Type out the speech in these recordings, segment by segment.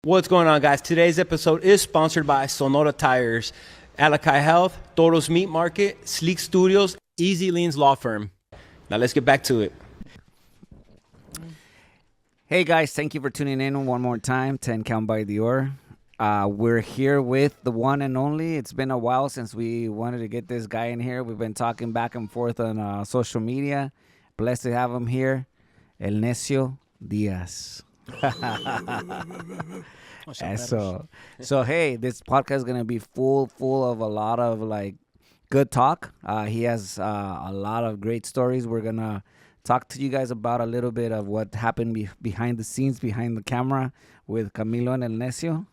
What's going on, guys? Today's episode is sponsored by Sonora Tires, Alakai Health, Toros Meat Market, Sleek Studios, Easy Leans Law Firm. Now let's get back to it. Hey guys, thank you for tuning in one more time. 10 Count by Deor. We're here with the one and only. It's been a while since we wanted to get this guy in here. We've been talking back and forth on social media. Blessed to have him here, El Necio Diaz. So hey, this podcast is gonna be full of a lot of like good talk. He has a lot of great stories. We're gonna talk to you guys about a little bit of what happened behind the scenes, behind the camera with Camilo and El Necio.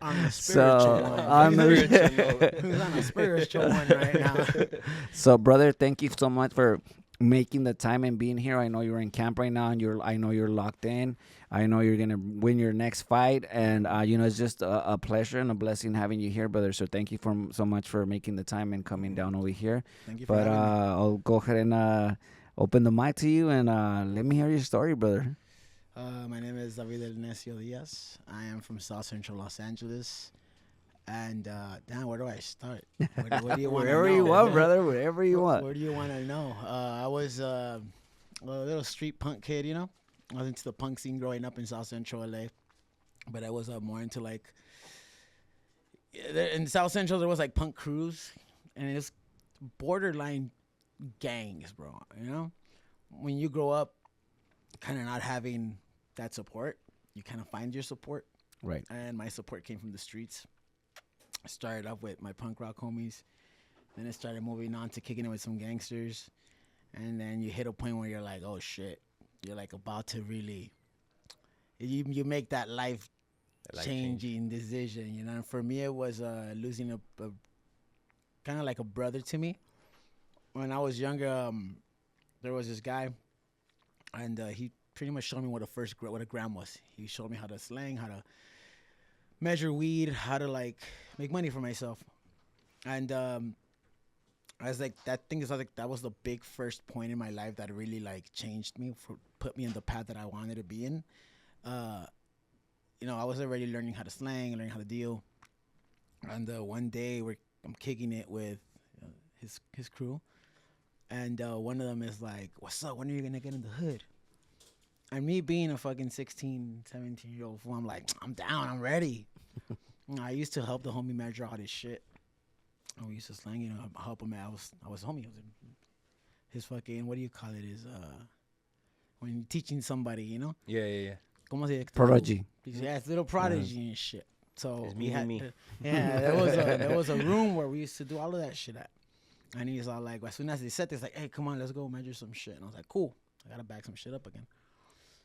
On the spiritual one. Who's on a spiritual one right now? So, brother, thank you so much for making the time and being here. I know you're in camp right now, and I know you're locked in. I know you're gonna win your next fight, and it's just a pleasure and a blessing having you here, brother. So thank you so much for making the time and coming down over here. Thank you for having me. I'll go ahead and open the mic to you and let me hear your story, brother. My name is David Necio Diaz. I am from South Central Los Angeles. And, Dan, where do I start? Where do you want to know? Wherever you want, brother. Wherever you want. Where do you want to know? I was a little street punk kid, you know? I was into the punk scene growing up in South Central LA. But I was more into, like... In South Central, there was, like, punk crews. And it was borderline gangs, bro, you know? When you grow up kind of not having that support, you kind of find your support. Right. And my support came from the streets. I started off with my punk rock homies. Then it started moving on to kicking it with some gangsters. And then you hit a point where you're like, oh, shit. You're, like, about to really... You make that life-changing decision, you know? And for me, it was losing a kind of like a brother to me. When I was younger, there was this guy, and he pretty much showed me what a gram was. He showed me how to slang, how to measure weed, how to like make money for myself. And I was like, that was the big first point in my life that really like changed me, put me in the path that I wanted to be in. I was already learning how to slang, learning how to deal. And one day I'm kicking it with his crew. And one of them is like, what's up? When are you going to get in the hood? And me being a fucking 16, 17-year-old fool, I'm like, I'm down. I'm ready. I used to help the homie measure all this shit. And we used to slang, help him out. I was homie. His fucking, what do you call it? Is when you're teaching somebody, you know? Yeah. ¿Cómo se dice? Prodigy. Yeah, it's little prodigy and shit. So it's we had, me. there was a room where we used to do all of that shit at. And he's all like, as soon as they said this, like, hey, come on, let's go measure some shit. And I was like, cool. I got to back some shit up again.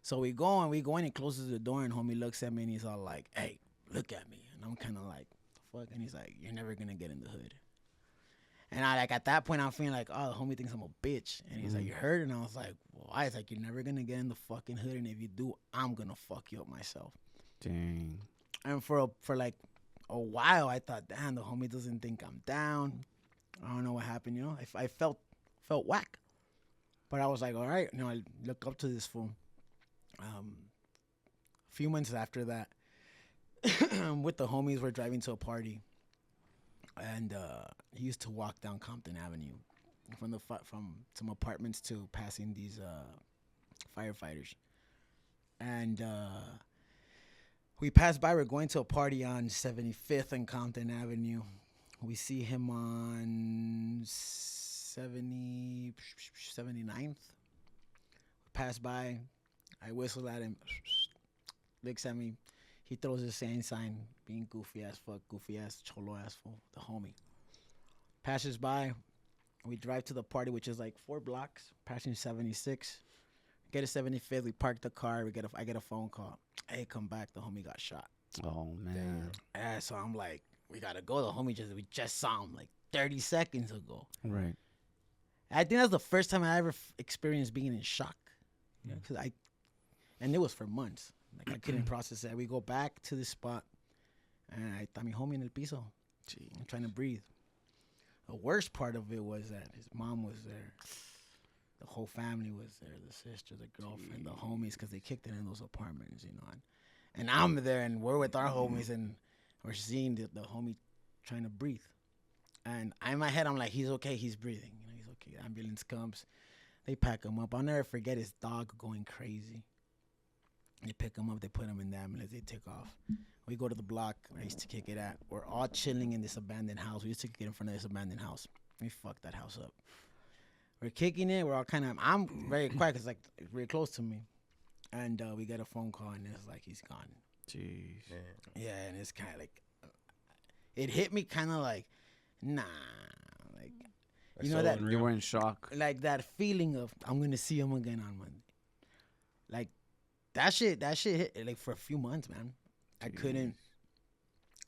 So we go in, he closes the door, and homie looks at me, and he's all like, hey, look at me. And I'm kind of like, the fuck? And he's like, you're never going to get in the hood. And at that point, I'm feeling like, oh, the homie thinks I'm a bitch. And he's like, you heard? And I was like, why? It's like, you're never going to get in the fucking hood, and if you do, I'm going to fuck you up myself. Dang. And for like a while, I thought, damn, the homie doesn't think I'm down. I don't know what happened, I felt whack. But I was like, all right, I look up to this fool. A few months after that, with the homies, we're driving to a party. And he used to walk down Compton Avenue from some apartments to passing these firefighters. And we passed by. We're going to a party on 75th and Compton Avenue. We see him on 79th. Pass by. I whistle at him. Looks at me. He throws his same sign, being goofy as fuck, goofy ass, cholo ass fool, the homie. Passes by. We drive to the party, which is like 4 blocks, passing 76. Get to 75th. We park the car. I get a phone call. Hey, come back. The homie got shot. Oh, man. Yeah, so I'm like, we gotta go. The homie we just saw him like 30 seconds ago. Right. I think that's the first time I ever experienced being in shock. Yeah. And it was for months. Like I couldn't process that. We go back to the spot, and I thought, mi homie en el piso. I'm trying to breathe. The worst part of it was that his mom was there. The whole family was there. The sister, the girlfriend, the homies, because they kicked it in those apartments, And And I'm there, and we're with our homies, and we're seeing the homie trying to breathe. And in my head, I'm like, he's okay, he's breathing. You know, he's okay. Ambulance comes. They pack him up. I'll never forget his dog going crazy. They pick him up. They put him in the ambulance. They take off. We go to the block I used to kick it at. We're all chilling in this abandoned house. We used to kick it in front of this abandoned house. We fucked that house up. We're kicking it. We're all kind of, I'm very quiet because, like, very close to me. And we get a phone call, and it's like, he's gone. Jeez. Yeah, and it's kind of like, it hit me kind of like, nah. Like, you know that, You were in shock. like that feeling of, I'm going to see him again on Monday. Like, that shit hit, like, for a few months, man. Jeez.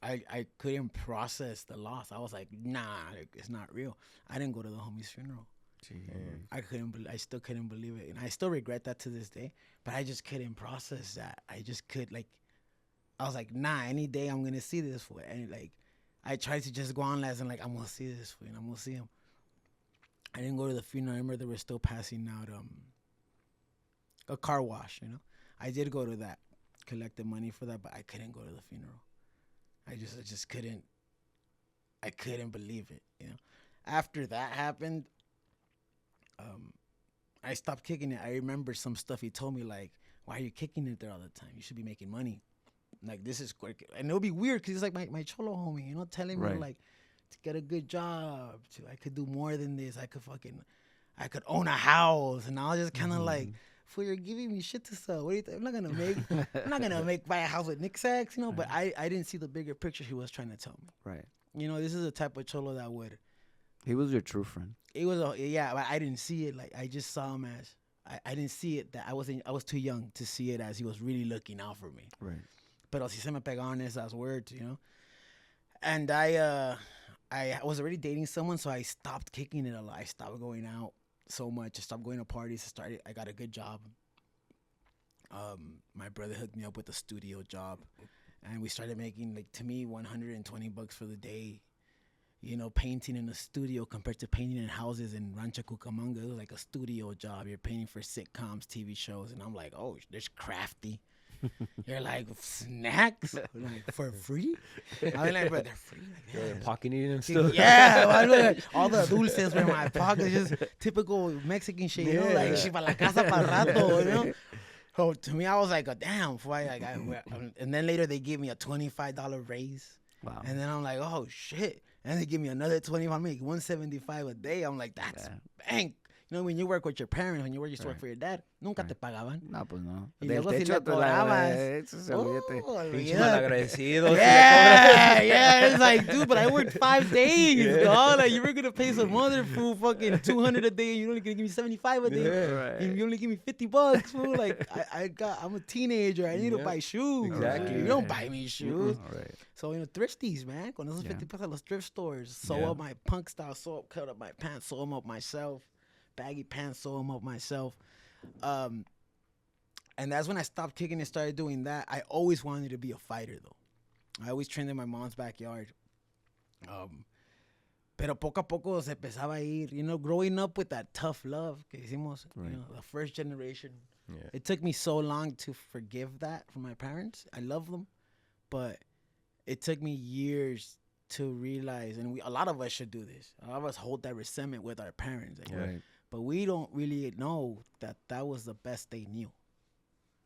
I couldn't process the loss. I was like, nah, like, it's not real. I didn't go to the homie's funeral. Jeez. I still couldn't believe it, and I still regret that to this day. But I just couldn't process that. I just could, like, I was like, nah. Any day I'm gonna see this fool, and like, I tried to just go on last and like, I'm gonna see this fool, and I'm gonna see him. I didn't go to the funeral. I remember they were still passing out a car wash. You know, I did go to that, collected money for that, but I couldn't go to the funeral. I just couldn't. I couldn't believe it. You know, after that happened. I stopped kicking it. I remember some stuff he told me, like, why are you kicking it there all the time? You should be making money. Like, this is quick. And it'll be weird because he's like my cholo homie, you know, telling me, like, to get a good job. I could do more than this. I could own a house. And I was just kind of like, fool, you're giving me shit to sell. What do you think? I'm not going to buy a house with Nick Sacks, you know, but I didn't see the bigger picture he was trying to tell me. Right. You know, this is the type of cholo that would. He was your true friend. It was but I didn't see it like I just saw him as I didn't see it that I was too young to see it as he was really looking out for me. Right. Pero si se me pegaron esas words, you know. And I was already dating someone, so I stopped kicking it a lot. I stopped going out so much. I stopped going to parties. I got a good job. My brother hooked me up with a studio job, and we started making, like, to me, $120 for the day. You know, painting in a studio compared to painting in houses in Rancho Cucamonga. It was like a studio job. You're painting for sitcoms, TV shows. And I'm like, oh, there's crafty. You're like, snacks? Like, for free? I'm like, bro, they're free. Like, Yeah, pocketing and stuff. Yeah, well, look, all the dulces were in my pocket. Just typical Mexican shit, you know? Like, shit para la casa para rato, you know? So to me, I was like, oh, damn. And then later they gave me a $25 raise. Wow. And then I'm like, oh, shit. And they give me another 25, I make $175 a day. I'm like, that's bank. You know, when you work with your parents, when you used to work for your dad, nunca te pagaban. No, pues no. Y Del luego si techo le te cobrabas. olvídate. Pinche malagradecido. Yeah. It's like, dude, but I worked 5 days, dog. Like, you were going to pay some other fool fucking $200 a day, and you're only going to give me 75 a day. Yeah, right. And you only give me $50, fool. Like, I'm a teenager. I need to buy shoes. Exactly. You don't buy me shoes. Right. So, you know, thrifties, man. Con esos 50 pesos, los thrift stores. Sew up my punk style, cut up my pants, sew them up myself. Baggy pants, sew them up myself. And that's when I stopped kicking and started doing that. I always wanted to be a fighter, though. I always trained in my mom's backyard. Pero poco a poco se empezaba a ir. You know, growing up with that tough love que hicimos, you know, the first generation. Yeah. It took me so long to forgive that from my parents. I love them. But it took me years to realize, and a lot of us should do this. A lot of us hold that resentment with our parents. Like, Right. But we don't really know that was the best they knew.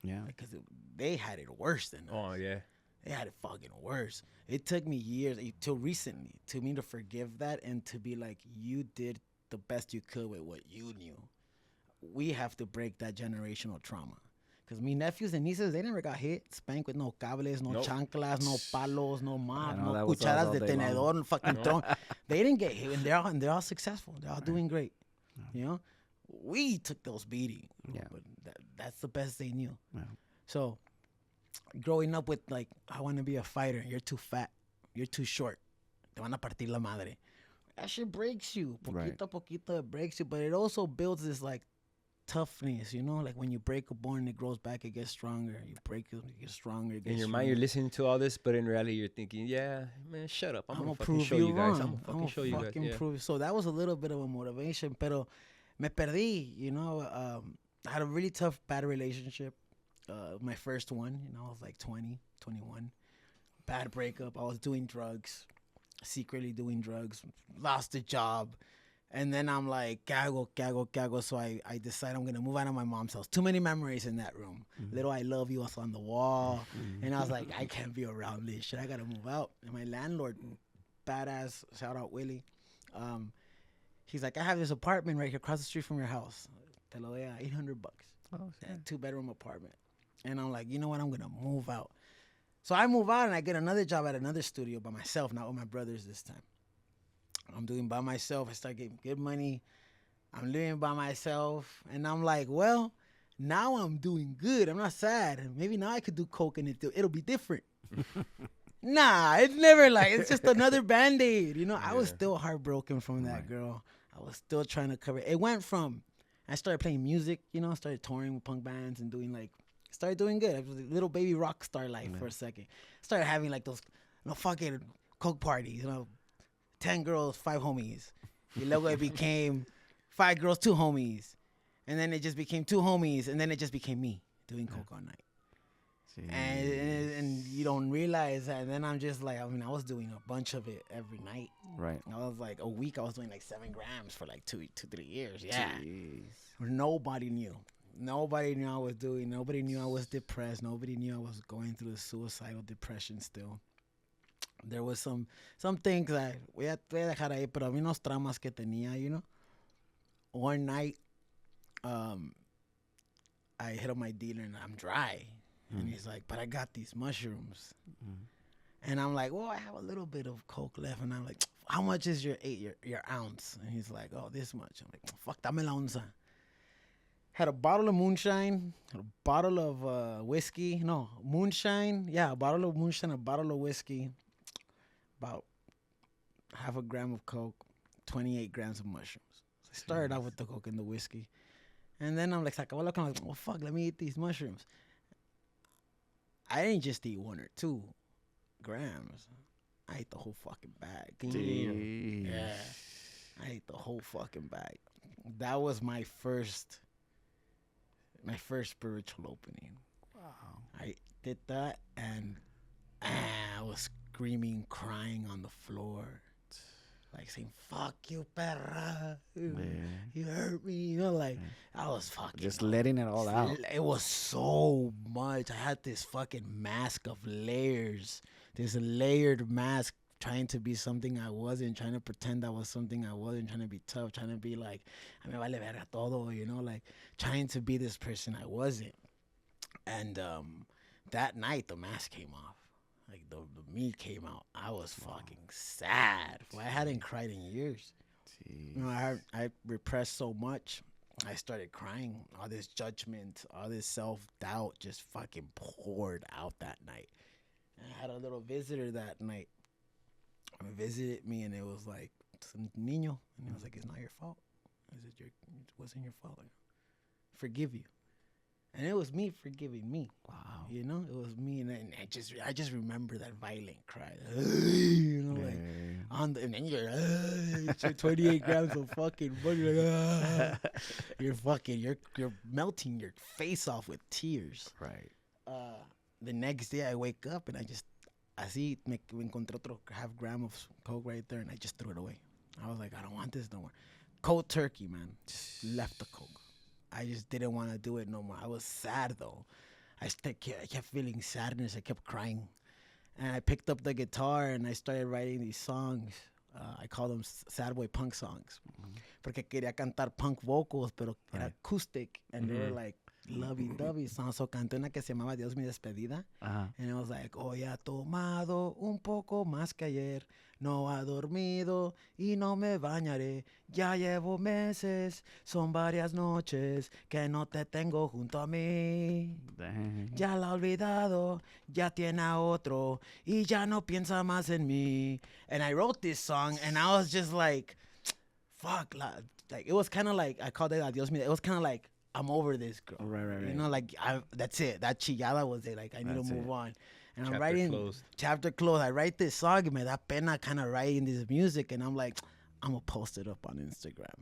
Yeah. Because they had it worse than us. Oh, yeah. They had it fucking worse. It took me years, till recently, to me to forgive that and to be like, you did the best you could with what you knew. We have to break that generational trauma. Because me nephews and nieces, they never got hit, spanked with no cables, no chanclas, no palos, no mop, no cucharas de tenedor, no fucking throne. They didn't get hit, and they're all successful. They're all doing great. You know, we took those beatings, but that's the best they knew. Yeah. So, growing up with, like, I want to be a fighter. You're too fat. You're too short. Te van a partir la madre. That shit breaks you. Poquito a poquito, it breaks you. But it also builds this, like, toughness, you know? Like, when you break a bone, it grows back, it gets stronger. You break it, it gets stronger. In your mind, you're listening to all this, but in reality, you're thinking, yeah, man, shut up. I'm going to fucking prove show you guys. I'm going to fucking show you guys. Yeah. Prove. So that was a little bit of a motivation, pero me perdí, you know? I had a really tough, bad relationship. my first one. You know, I was like 20, 21. Bad breakup. I was doing drugs, secretly doing drugs. Lost the job. And then I'm like, cago. So I decide I'm going to move out of my mom's house. Too many memories in that room. Little I love you was on the wall. And I was like, I can't be around this shit. I got to move out. And my landlord, badass, shout out Willie. He's like, I have this apartment right here across the street from your house. Te lo doy a $800. Oh, shit. 2-bedroom apartment. And I'm like, you know what? I'm going to move out. So I move out and I get another job at another studio by myself, not with my brothers this time. I'm doing by myself. I start getting good money. I'm living by myself. And I'm like, well, now I'm doing good. I'm not sad. Maybe now I could do coke and it'll be different. Nah, it's never like, it's just another Band-Aid. You know, I was still heartbroken from that girl. I was still trying to cover it. It went from, I started playing music, you know, started touring with punk bands and doing like, started doing good. It was a little baby rock star life for a second. Started having like those, fucking coke parties, 10 girls, 5 homies. Y luego it became 5 girls, 2 homies. And then it just became 2 homies. And then it just became me doing coke all night. And you don't realize that. And then I'm just like, I was doing a bunch of it every night. Right. I was like, a week I was doing like 7 grams for like 2-3 years. Yeah. Jeez. Nobody knew. Nobody knew I was doing. Nobody knew I was depressed. Nobody knew I was going through suicidal depression still. There was some things that voy a dejar ahí, pero había unos traumas que tenía, you know. One night, I hit up my dealer and I'm dry. And he's like, but I got these mushrooms. And I'm like, well, I have a little bit of coke left. And I'm like, how much is your ounce? And he's like, oh, this much. I'm like, fuck, dame la onza. Had a bottle of moonshine, a bottle of whiskey. No, moonshine. Yeah, a bottle of moonshine, a bottle of whiskey. About half a gram of coke, 28 grams of mushrooms. So I started out with the coke and the whiskey. And then I'm like, well, fuck, let me eat these mushrooms. I didn't just eat 1 or 2 grams. I ate the whole fucking bag. Jeez. Yeah. I ate the whole fucking bag. That was my first spiritual opening. Wow. I did that and I was screaming, crying on the floor. Like saying, fuck you, perra. You hurt me. You know, like, I was fucking. Just letting it all out. It was so much. I had this fucking mask of layers. This layered mask trying to be something I wasn't, trying to pretend I was something I wasn't, trying to be tough, trying to be like, a me vale verga todo, you know, like trying to be this person I wasn't. And that night, the mask came off. Like the me came out. I was fucking sad. I hadn't cried in years. Jeez. You know, I repressed so much. I started crying. All this judgment, all this self-doubt just fucking poured out that night. And I had a little visitor that night. He visited me and it was like, some niño. And he was like, it's not your fault. I said, it wasn't your fault. Like, forgive you. And it was me forgiving me. Wow. You know, it was me. And I just remember that violent cry. You know, like, and then you're 28 grams of fucking butter. Like, you're melting your face off with tears. Right. The next day I wake up and I just, así me encontré otro half gram of coke right there and I just threw it away. I was like, I don't want this no more. Cold turkey, man. Just left the coke. I just didn't want to do it no more. I was sad though. I kept feeling sadness. I kept crying. And I picked up the guitar and I started writing these songs. I call them sad boy punk songs. Porque quería cantar punk vocals, pero era acoustic. And they were like lovey-dovey songs. So canté una que se llamaba Dios mi despedida. And it was like, hoy ha tomado un poco más que ayer. No ha dormido y no me bañaré. Ya llevo meses, son varias noches que no te tengo junto a mí. Dang. Ya la ha olvidado, ya tiene a otro y ya no piensa más en mí. And I wrote this song and I was just like, fuck. Like it was kind of like, I called it Adios Mi. It was kind of like, I'm over this girl. Right. You know, like, that's it. That chillada was it. Like, I need to move on. And I'm writing, chapter closed. I write this song, and me da pena kind of writing this music. And I'm like, I'm going to post it up on Instagram.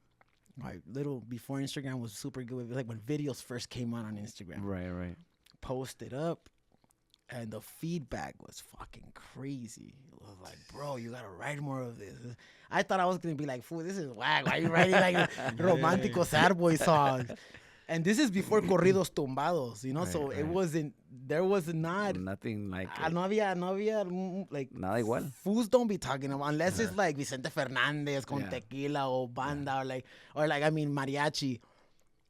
Before Instagram was super good. It was like when videos first came out on Instagram. Right. posted up, and the feedback was fucking crazy. It was like, bro, you gotta write more of this. I thought I was gonna be like, fool, this is whack. Why are you writing like romantico sad boy songs? And this is before corridos tumbados, you know. So it wasn't. There was not nothing like. No había like. Nada igual. Fools don't be talking about unless it's like Vicente Fernandez con tequila or banda or like I mean mariachi.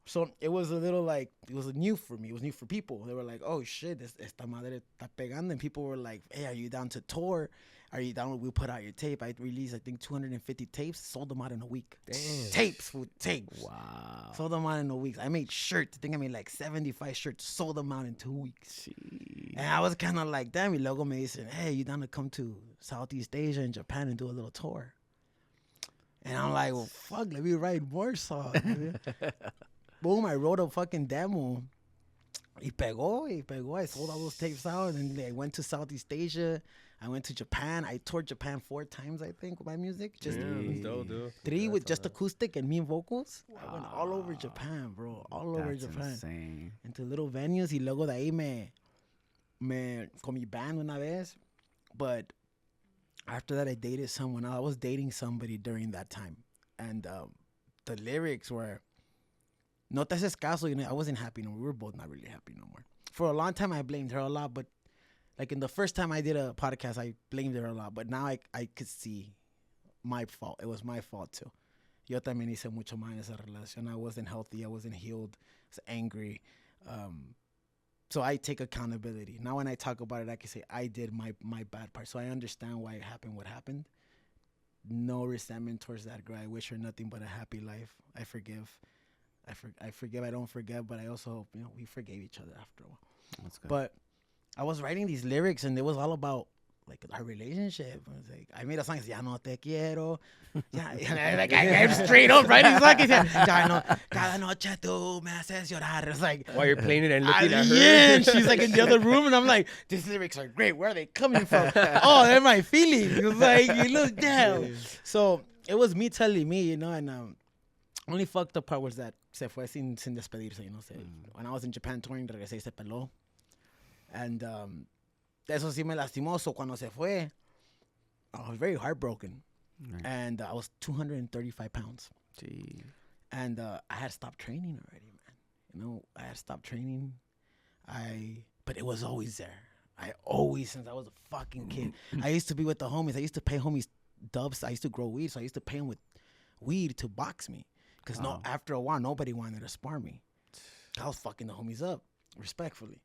So it was a little like, it was new for me. It was new for people. They were like, oh shit, esta madre está pegando. And people were like, hey, are you down to tour? Are you down? We'll put out your tape. I released, I think, 250 tapes. Sold them out in a week. Damn. Tapes. Wow. Sold them out in a week. I made shirts. I think I made like 75 shirts. Sold them out in 2 weeks. Jeez. And I was kind of like, damn, y luego me dicen, hey, you down to come to Southeast Asia and Japan and do a little tour? And I'm like, well, fuck, let me write more songs. Boom, I wrote a fucking demo. Y pegó. I sold all those tapes out, and I went to Southeast Asia. I went to Japan. I toured Japan 4 times, I think, with my music. Just dope, dude. 3 with just acoustic and me vocals. Wow. I went all over Japan, bro. All over Japan. Insane. Into little venues. Y luego de ahí con mi band una vez. But after that, I dated someone else. I was dating somebody during that time. And the lyrics were... No te haces caso, you know, I wasn't happy no more. We were both not really happy no more. For a long time, I blamed her a lot, but like in the first time I did a podcast, I blamed her a lot. But now I could see my fault. It was my fault too. Yo también hice mucho mal en esa relación. I wasn't healthy. I wasn't healed. I was angry. So I take accountability. Now when I talk about it, I can say I did my bad part. So I understand why it happened, what happened. No resentment towards that girl. I wish her nothing but a happy life. I forgive. I forgive, I don't forget, but I also hope, you know, we forgave each other after a while. That's good. But I was writing these lyrics, and it was all about, like, our relationship. I was like, I made a song, ya no te quiero. I'm straight up writing songs. Ya no, cada noche tú me haces llorar. It's like... While you're playing it and looking at her. Yeah, and she's like in the other room, and I'm like, these lyrics are great. Where are they coming from? Oh, they're my feelings. It's like, you look down. So it was me telling me, you know, and... only fucked up part was that se fue sin despedirse, you know. When I was in Japan touring, regresé y se peló. And eso sí me lastimó. So cuando se fue, I was very heartbroken. Right. And I was 235 pounds. Gee. And I had stopped training already, man. You know, I had stopped training. But it was always there. Since I was a fucking kid, I used to be with the homies. I used to pay homies dubs. I used to grow weed, so I used to pay them with weed to box me. Because after a while, nobody wanted to spar me. I was fucking the homies up, respectfully.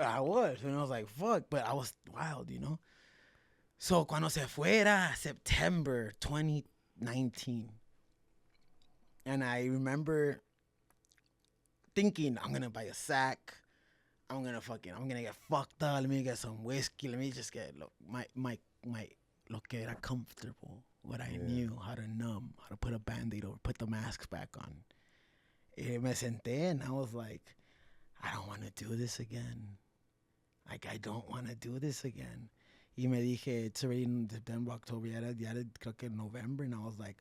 I was. And I was like, fuck. But I was wild, you know? So, cuando se fuera, September 2019. And I remember thinking, I'm going to buy a sack. I'm going to get fucked up. Let me get some whiskey. Let me just get my lo que era comfortable. What I knew, how to numb, how to put a Band-Aid over, put the masks back on. Me senté and I was like, I don't want to do this again. Like, I don't want to do this again. Y me dije, it's already in September, October, ya creo que November, and I was like,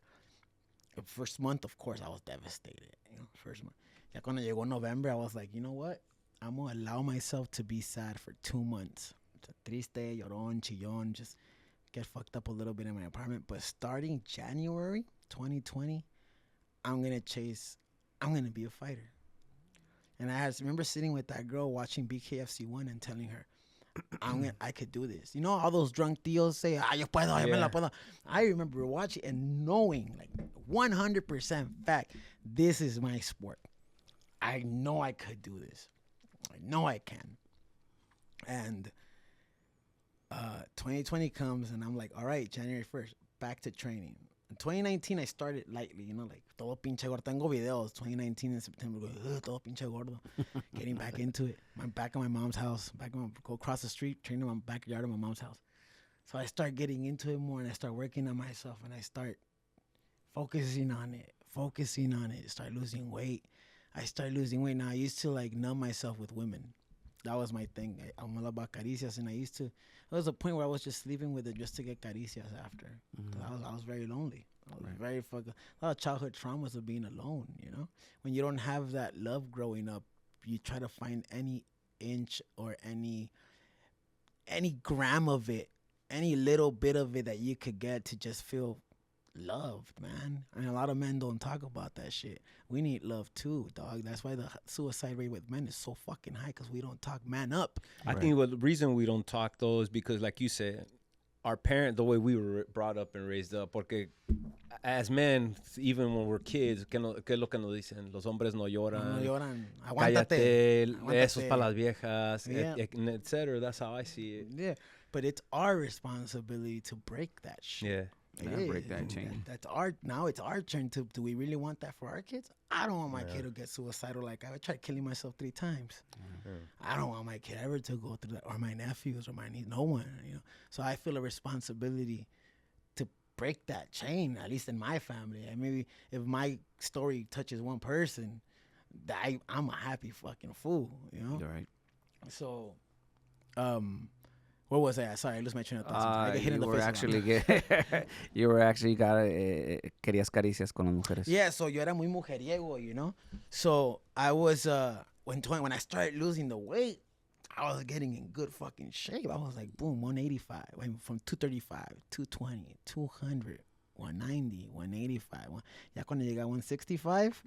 the first month, of course, I was devastated. You know, first month. Ya cuando llegó November, I was like, you know what? I'm going to allow myself to be sad for 2 months. Triste, llorón, chillón, just... get fucked up a little bit in my apartment. But starting January 2020, I'm going to be a fighter. And I remember sitting with that girl watching BKFC1 and telling her, I could do this. You know, all those drunk tíos say, yo puedo, yo me la puedo. I remember watching and knowing, like 100% fact, this is my sport. I know I could do this. I know I can. And 2020 comes and I'm like, all right, January 1st, back to training. In 2019, I started lightly, you know, like, todo pinche gordo. Tengo videos, 2019 in September, todo pinche gordo. Getting back into it. I'm back at my mom's house, go across the street, train in my backyard of my mom's house. So I start getting into it more and I start working on myself and I start focusing on it, start losing weight. I started losing weight. Now, I used to, like, numb myself with women. That was my thing. I'm all about caricias, and there was a point where I was just sleeping with it just to get caricias after. Mm-hmm. I was very lonely. I was very a lot of childhood traumas of being alone, you know? When you don't have that love growing up you try to find any inch or any gram of it, any little bit of it that you could get to just feel loved, man. And a lot of men don't talk about that shit. We need love too, dog. That's why the suicide rate with men is so fucking high, because we don't talk man up. I think the reason we don't talk though is because, like you said, our parent, the way we were brought up and raised up, porque as men, even when we're kids, ¿qué es lo que nos dicen? Los hombres no lloran. No lloran. Cállate, Aguántate. eso es para las viejas, Yeah. etc. That's how I see it. Yeah, but it's our responsibility to break that shit. Yeah. Yeah, break is. that chain. That's now it's our turn to. Do we really want that for our kids? I don't want my kid to get suicidal. Like I tried killing myself 3 times. I don't want my kid ever to go through that, or my nephews, or my niece. No one, you know. So I feel a responsibility to break that chain, at least in my family. And maybe if my story touches one person, I'm a happy fucking fool, you know. You're right. So, where was I at? Sorry, I lost my train of thought. I get hit in the face. You were actually querías caricias con las mujeres. Yeah, so yo era muy mujeriego, you know. So I was when I started losing the weight, I was getting in good fucking shape. I was like, boom, 185, went from 235, 220, 200, 190, 185. Ya cuando llegué a 165,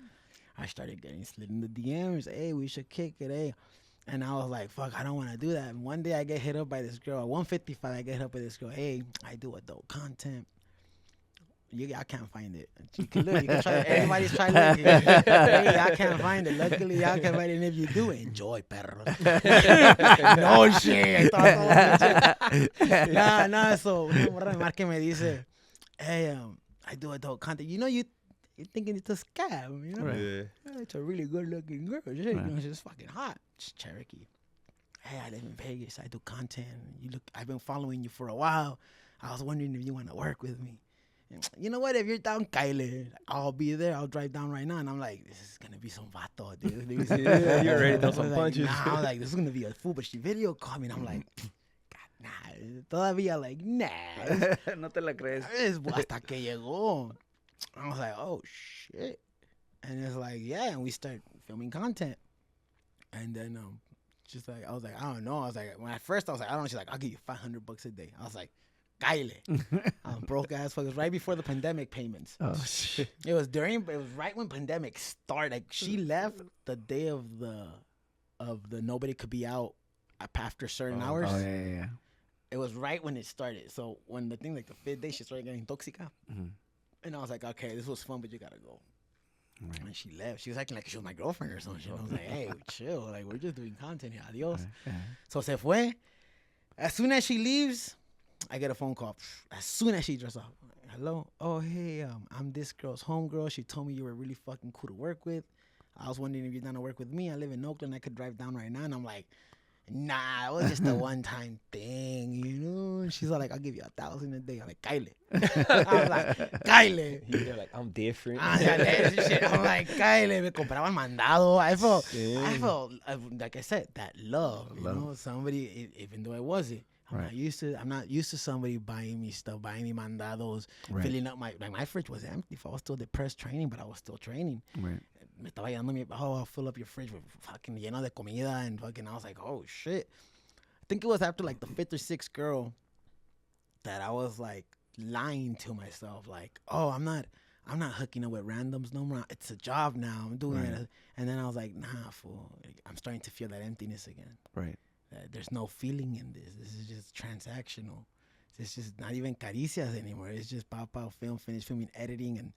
I started getting slid in the DMs. Hey, we should kick it, hey. And I was like, fuck, I don't want to do that. And one day I get hit up by this girl. At 155, I get hit up by this girl. Hey, I do adult content. I can't find it. You can look. You can try. Everybody's trying to look. Hey, I can't find it. Luckily, y'all can find it. And if you do, enjoy, perros. No shit. Nah. So, una morra me marca y me dice, hey, I do adult content. You know, you're thinking it's a scam, you know? Right. Yeah, it's a really good-looking girl. Shit, you know, she's fucking hot. She's Cherokee. Hey, I live in Vegas. I do content. I've been following you for a while. I was wondering if you want to work with me. You know what? If you're down, Kyle, I'll be there. I'll drive down right now. And I'm like, this is going to be some vato, dude. Yeah, you're ready to throw some like, punches. Nah, I'm like, this is going to be a fool. But she video called me, and I'm like, God, nah. Todavía like, nah. No te la crees. Hasta que llegó. I was like, oh, shit. And it's like, yeah. And we start filming content. And then just like, I was like, I don't know. I was like, I was like, I don't know. She's like, I'll give you $500 a day. I was like, Kyle. I'm broke ass fuck. It was right before the pandemic payments. Oh, shit. It was right when pandemic started. Like she left the day of the nobody could be out after certain hours. Oh, yeah. It was right when it started. So when the thing, like the 5th day, she started getting toxica. Mm-hmm. And I was like, okay, this was fun, but you gotta go. Right. And she left. She was acting like she was my girlfriend or something. I was like, hey, chill. Like, we're just doing content here. Adios. Right. So se fue. As soon as she leaves, I get a phone call. As soon as she dresses up. Hello? Oh, hey, I'm this girl's homegirl. She told me you were really fucking cool to work with. I was wondering if you're down to work with me. I live in Oakland. I could drive down right now. And I'm like, nah, it was just a one-time thing, you know? And she's like, I'll give you $1,000 a day. I'm like, Kyle. I'm like, Kyle. You're like, I'm different. I'm like, Kyle, me compraban mandado. I felt, like I said, that love, you know? Somebody, even though I wasn't. I'm not used to somebody buying me stuff, buying me mandados, filling up my fridge was empty. I was still depressed training, but I was still training. Right. Me estaba llegando I'll fill up your fridge with fucking lleno de comida, and fucking, I was like, oh shit. I think it was after like the 5th or 6th girl that I was like lying to myself, like, oh, I'm not hooking up with randoms no more. It's a job now. I'm doing it. And then I was like, nah, fool. I'm starting to feel that emptiness again. Right. There's no feeling in this. This is just transactional. It's just not even caricias anymore. It's just pop, film, finish filming, editing, and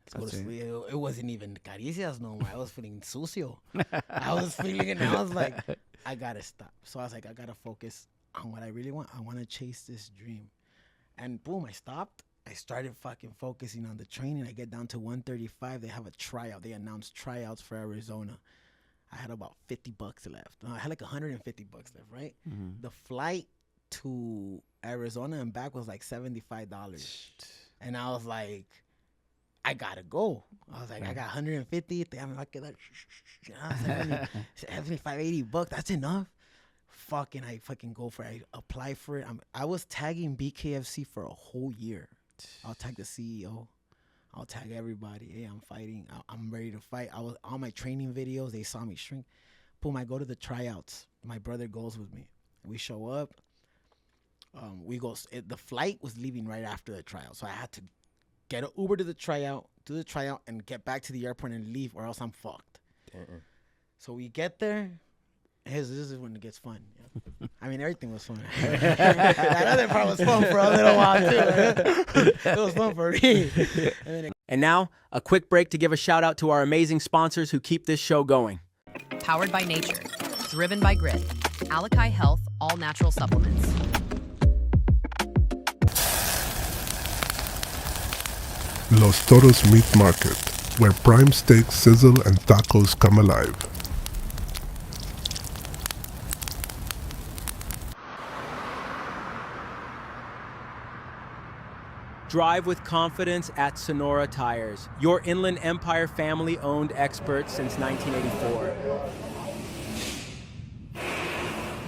let's go to sleep. It wasn't even caricias no more. I was feeling sucio. I was feeling it, and I was like, I gotta stop. So I was like, I gotta focus on what I really want. I want to chase this dream. And boom, I stopped. I started fucking focusing on the training. I get down to 135. They have a tryout. They announced tryouts for Arizona. I had about $50 left. I had like $150 left, right? Mm-hmm. The flight to Arizona and back was like $75. And I was like, I gotta go. I was like, I got 150. Damn, I get that. 75, $80. That's enough. I fucking go for it. I apply for it. I was tagging BKFC for a whole year. I'll tag the CEO. I'll tag everybody. Hey, I'm fighting. I'm ready to fight. I was on my training videos. They saw me shrink. Boom, I go to the tryouts. My brother goes with me. We show up. The flight was leaving right after the tryout. So I had to get an Uber to the tryout, do the tryout, and get back to the airport and leave, or else I'm fucked. So we get there. This is when it gets fun. Yeah. I mean, everything was fun. That other part was fun for a little while, too. It was fun for me. And now, a quick break to give a shout out to our amazing sponsors who keep this show going. Powered by nature, driven by grit. Alakai Health, all natural supplements. Los Toros Meat Market, where prime steaks sizzle and tacos come alive. Drive with confidence at Sonora Tires, your Inland Empire family-owned expert since 1984.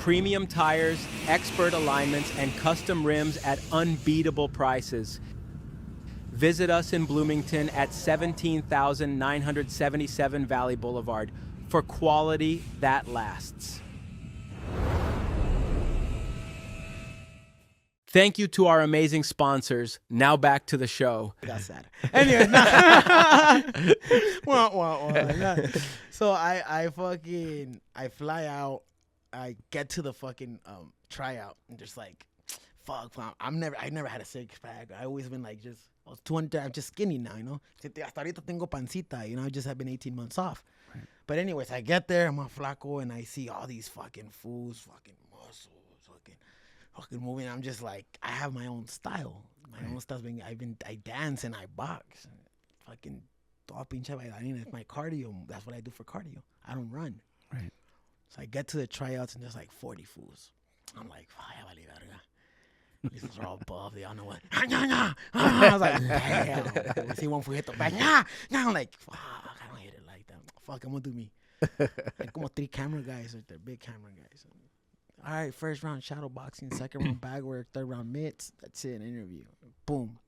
Premium tires, expert alignments, and custom rims at unbeatable prices. Visit us in Bloomington at 17,977 Valley Boulevard for quality that lasts. Thank you to our amazing sponsors. Now back to the show. Got sad. Anyway, so I fly out. I get to the fucking tryout and just like, fuck. I never had a six pack. I always been like I was 200. I'm just skinny now, you know. Hasta ahorita tengo pancita, you know. I just have been 18 months off. Right. But anyways, I get there. I'm a flaco and I see all these fucking fools, fucking muscles, fucking moving. I'm just like, I have my own style. My own style. I dance and I box. Fucking todo pinche bailarina. It's my cardio. That's what I do for cardio. I don't run. Right. So I get to the tryouts and there's like 40 fools. I'm like, vaya vale verga. These are all buff. They all know what. I was like, damn. I see one fool hit the back. I'm like, fuck, I don't hit it like that. Fuck, I'm gonna do me. Like, como 3 camera guys right there, big camera guys. All right, first round shadow boxing, second round bag work, third round mitts. That's it, an interview. Boom.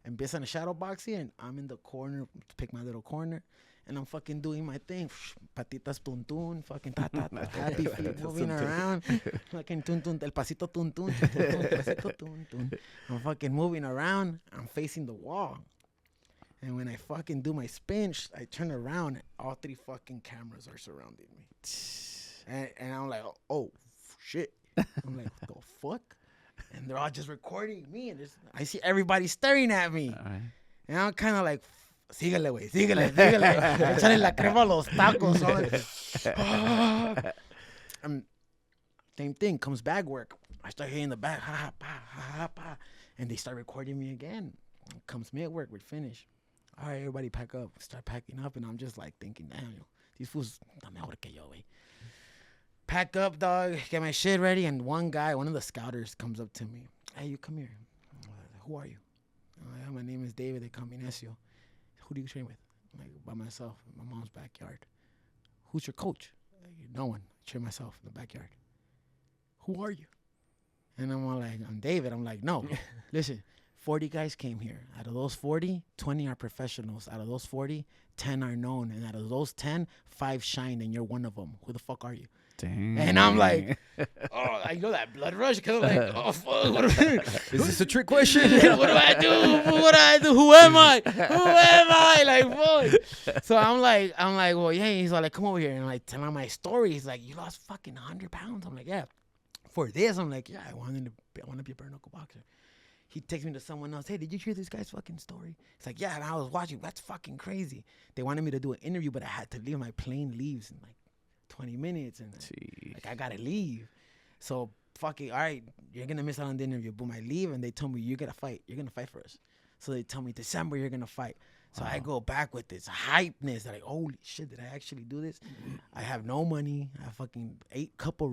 And based on the shadow boxing, and I'm in the corner, pick my little corner, and I'm fucking doing my thing. Patitas tuntun, fucking happy feet moving around. Fucking tuntun, el pasito tuntun, pasito tuntun. I'm fucking moving around. I'm facing the wall. And when I fucking do my spin, I turn around, and all 3 fucking cameras are surrounding me. And I'm like, oh, shit. I'm like, what the fuck? And they're all just recording me, and I see everybody staring at me. Right. And I'm kind of like, síguele, güey, síguele. Échale la crema a los tacos. Same thing, comes bag work. I start hitting the bag, ha, ha, pa. And they start recording me again. Comes mid work, we finish. All right, everybody pack up. Start packing up, and I'm just like thinking, damn, these fools, están mejor que yo, güey. Pack up, dog, get my shit ready, and one of the scouters comes up to me. Hey, you come here. Who are you? My name is David. They call me Necio. Who do you train with? I'm like, by myself, in my mom's backyard. Who's your coach? No one. I train myself in the backyard. Who are you? And I'm all like, I'm David. I'm like, no, listen, 40 guys came here. Out of those 40, 20 are professionals. Out of those 40, 10 are known. And out of those 10, 5 shine, and you're one of them. Who the fuck are you? Dang. And I'm like, oh, I know that blood rush because I'm like, oh, fuck. Is this a trick question? What do I do? Who am I? Like, fuck. So I'm like, well, yeah. He's like, come over here. And I'm like, tell him my story. He's like, you lost fucking 100 pounds. I'm like, yeah. For this, I'm like, yeah, I want to be a bare knuckle boxer. He takes me to someone else. Hey, did you hear this guy's fucking story? It's like, yeah, and I was watching. That's fucking crazy. They wanted me to do an interview, but I had to leave. My plane leaves in like 20 minutes, and like I gotta leave. So fucking, all right, you're gonna miss out on the interview. Boom, I leave, and they tell me you're gonna fight for us. So they tell me December you're gonna fight. So I go back with this hypeness. They're like, holy shit, did I actually do this? I have no money. I fucking ate couple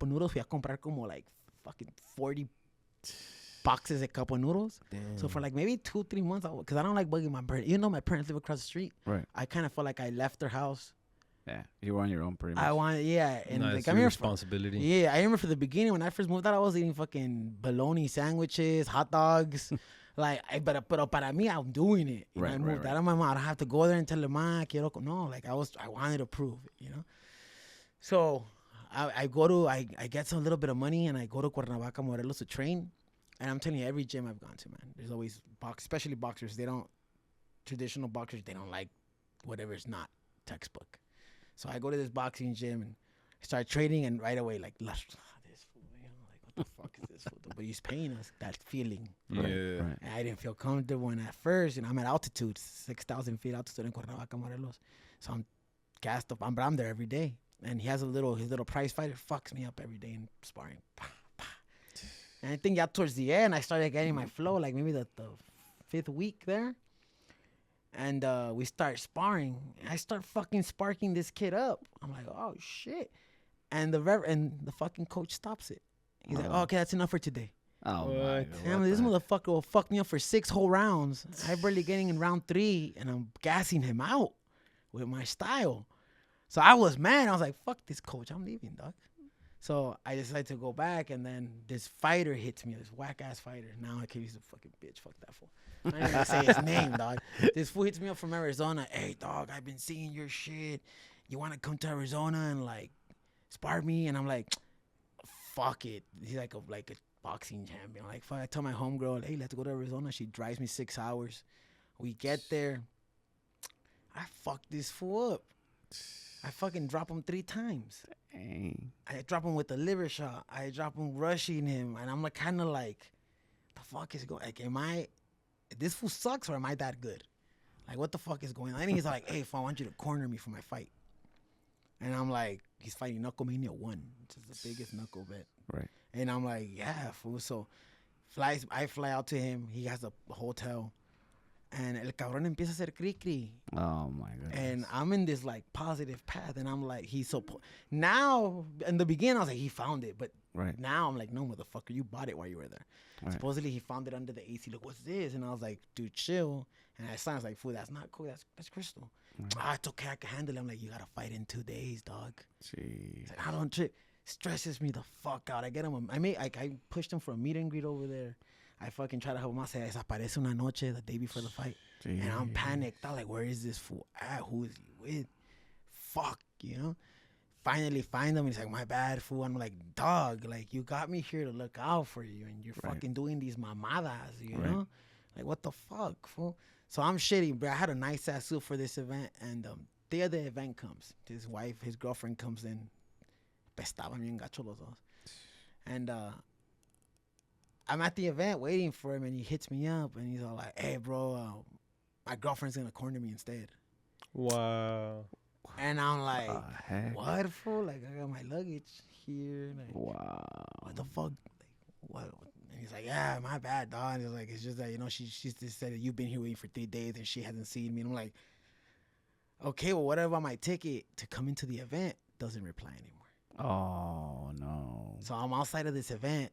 noodles. Fui a comprar como like fucking 40 boxes of cup of noodles. Damn. So for like maybe 2-3 months, because I don't like bugging my parents. Even though my parents live across the street, right? I kind of felt like I left their house. Yeah, you were on your own pretty much. And no, like, it's your responsibility. I remember for the beginning when I first moved out, I was eating fucking bologna sandwiches, hot dogs. Like, but para me, I'm doing it. You know, I moved out of my mom. I don't have to go there and tell them, Ma, quiero. No, like I wanted to prove it, you know. So I get some little bit of money and I go to Cuernavaca, Morelos to train. And I'm telling you, every gym I've gone to, man, there's always especially boxers. Traditional boxers, they don't like whatever is not textbook. So I go to this boxing gym and start training, and right away, like, this fool, like, what the fuck is this fool? But he's paying us that feeling. Yeah. Right. And I didn't feel comfortable. And at first, I'm at altitude, 6,000 feet altitude in Cuernavaca, Morelos. So I'm gassed up. But I'm there every day. And he has his little prize fighter fucks me up every day in sparring. And I think towards the end, I started getting my flow, like maybe the 5th week there. And we start sparring. I start fucking sparking this kid up. I'm like, oh, shit. And the fucking coach stops it. He's like, oh, okay, that's enough for today. Oh, What? my God. Damn, this motherfucker will fuck me up for 6 whole rounds. I'm barely getting in round 3, and I'm gassing him out with my style. So I was mad. I was like, fuck this coach. I'm leaving, dog. So I decided to go back, and then this fighter hits me, this whack-ass fighter. Now I can't use a fucking bitch. Fuck that fool. I'm not even going to say his name, dog. This fool hits me up from Arizona. Hey, dog, I've been seeing your shit. You want to come to Arizona and, like, spar me? And I'm like, fuck it. He's like a boxing champion. I'm like, fuck. I tell my homegirl, hey, let's go to Arizona. She drives me 6 hours. We get there. I fuck this fool up. I fucking drop him 3 times. Dang. I drop him with a liver shot. I drop him rushing him. And I'm like, kind of like, the fuck is going, like, this fool sucks or am I that good? Like, what the fuck is going on? And he's like, hey, fool, I want you to corner me for my fight. And I'm like, he's fighting Knucklemania 1, which is the biggest knuckle bet. Right. And I'm like, yeah, fool. So I fly out to him. He has a hotel. And el cabrón empieza a hacer cri-cri. Oh, my goodness. And I'm in this, like, positive path. And I'm like, now, in the beginning, I was like, he found it. But Right. now I'm like, no, motherfucker, you bought it while you were there. Right. Supposedly, he found it under the AC. Look, what's this? And I was like, dude, chill. And I was like, fool, that's not cool. That's crystal. It's okay. I can handle it. I'm like, you got to fight in 2 days, dog. Jeez. I don't trip. Stresses me the fuck out. I get him. I pushed him for a meet and greet over there. I fucking try to help him out. Say, desaparece una noche, the day before the fight. Jeez. And I'm panicked. I'm like, where is this fool at? Who is he with? Fuck, you know? Finally find him. He's like, my bad, fool. I'm like, dog, like, you got me here to look out for you. And you're fucking doing these mamadas, you know? Like, what the fuck, fool? So I'm shitty, bro. I had a nice-ass suit for this event. And day of the event comes. His girlfriend comes in. Pestaban bien gacho los dos. And I'm at the event waiting for him, and he hits me up, and he's all like, hey, bro, my girlfriend's going to corner me instead. Wow. And I'm like, heck? what, fool? Like, I got my luggage here. Like, Wow. what the fuck? Like, what? And he's like, yeah, my bad, dog. And he's like, it's just that, you know, she just said that you've been here waiting for 3 days, and she hasn't seen me. And I'm like, okay, well, what about my ticket to come into the event? Doesn't reply anymore. Oh, no. So I'm outside of this event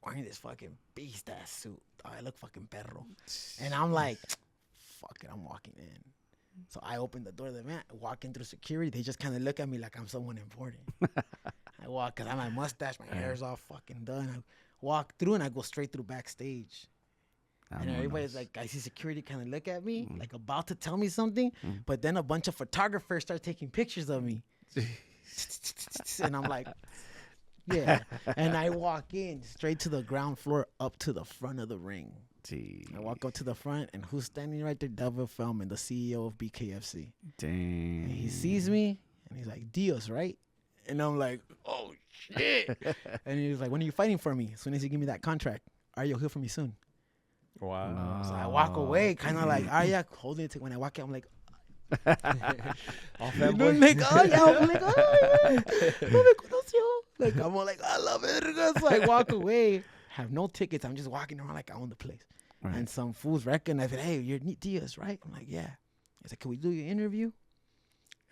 wearing this fucking beast-ass suit. Oh, I look fucking perro. And I'm like, fuck it, I'm walking in. So I open the door of the event, walk in through security. They just kind of look at me like I'm someone important. I walk, because I have my mustache, my hair's all fucking done. I walk through, and I go straight through backstage. And everybody's like, I see security kind of look at me, like about to tell me something. But then a bunch of photographers start taking pictures of me. And I'm like, yeah. And I walk in straight to the ground floor, up to the front of the ring. Jeez. I walk up to the front, and who's standing right there? Devil Feldman, the CEO of BKFC. Dang. And he sees me, and he's like, Diaz, right? And I'm like, oh, shit. And he was like, when are you fighting for me? As soon as you give me that contract, you'll hear from me soon. Wow. So I walk away, kind of like, yeah, holding it. When I walk out, I'm like, All I'm fanboy. like, oh, yeah. I'm like, oh, yeah. No me conoció. Like, I'm all like, I love it. So I walk away, have no tickets. I'm just walking around like I own the place. Right. And some fools recognize it. Hey, you're Diaz, right? I'm like, yeah. He's like, can we do your interview?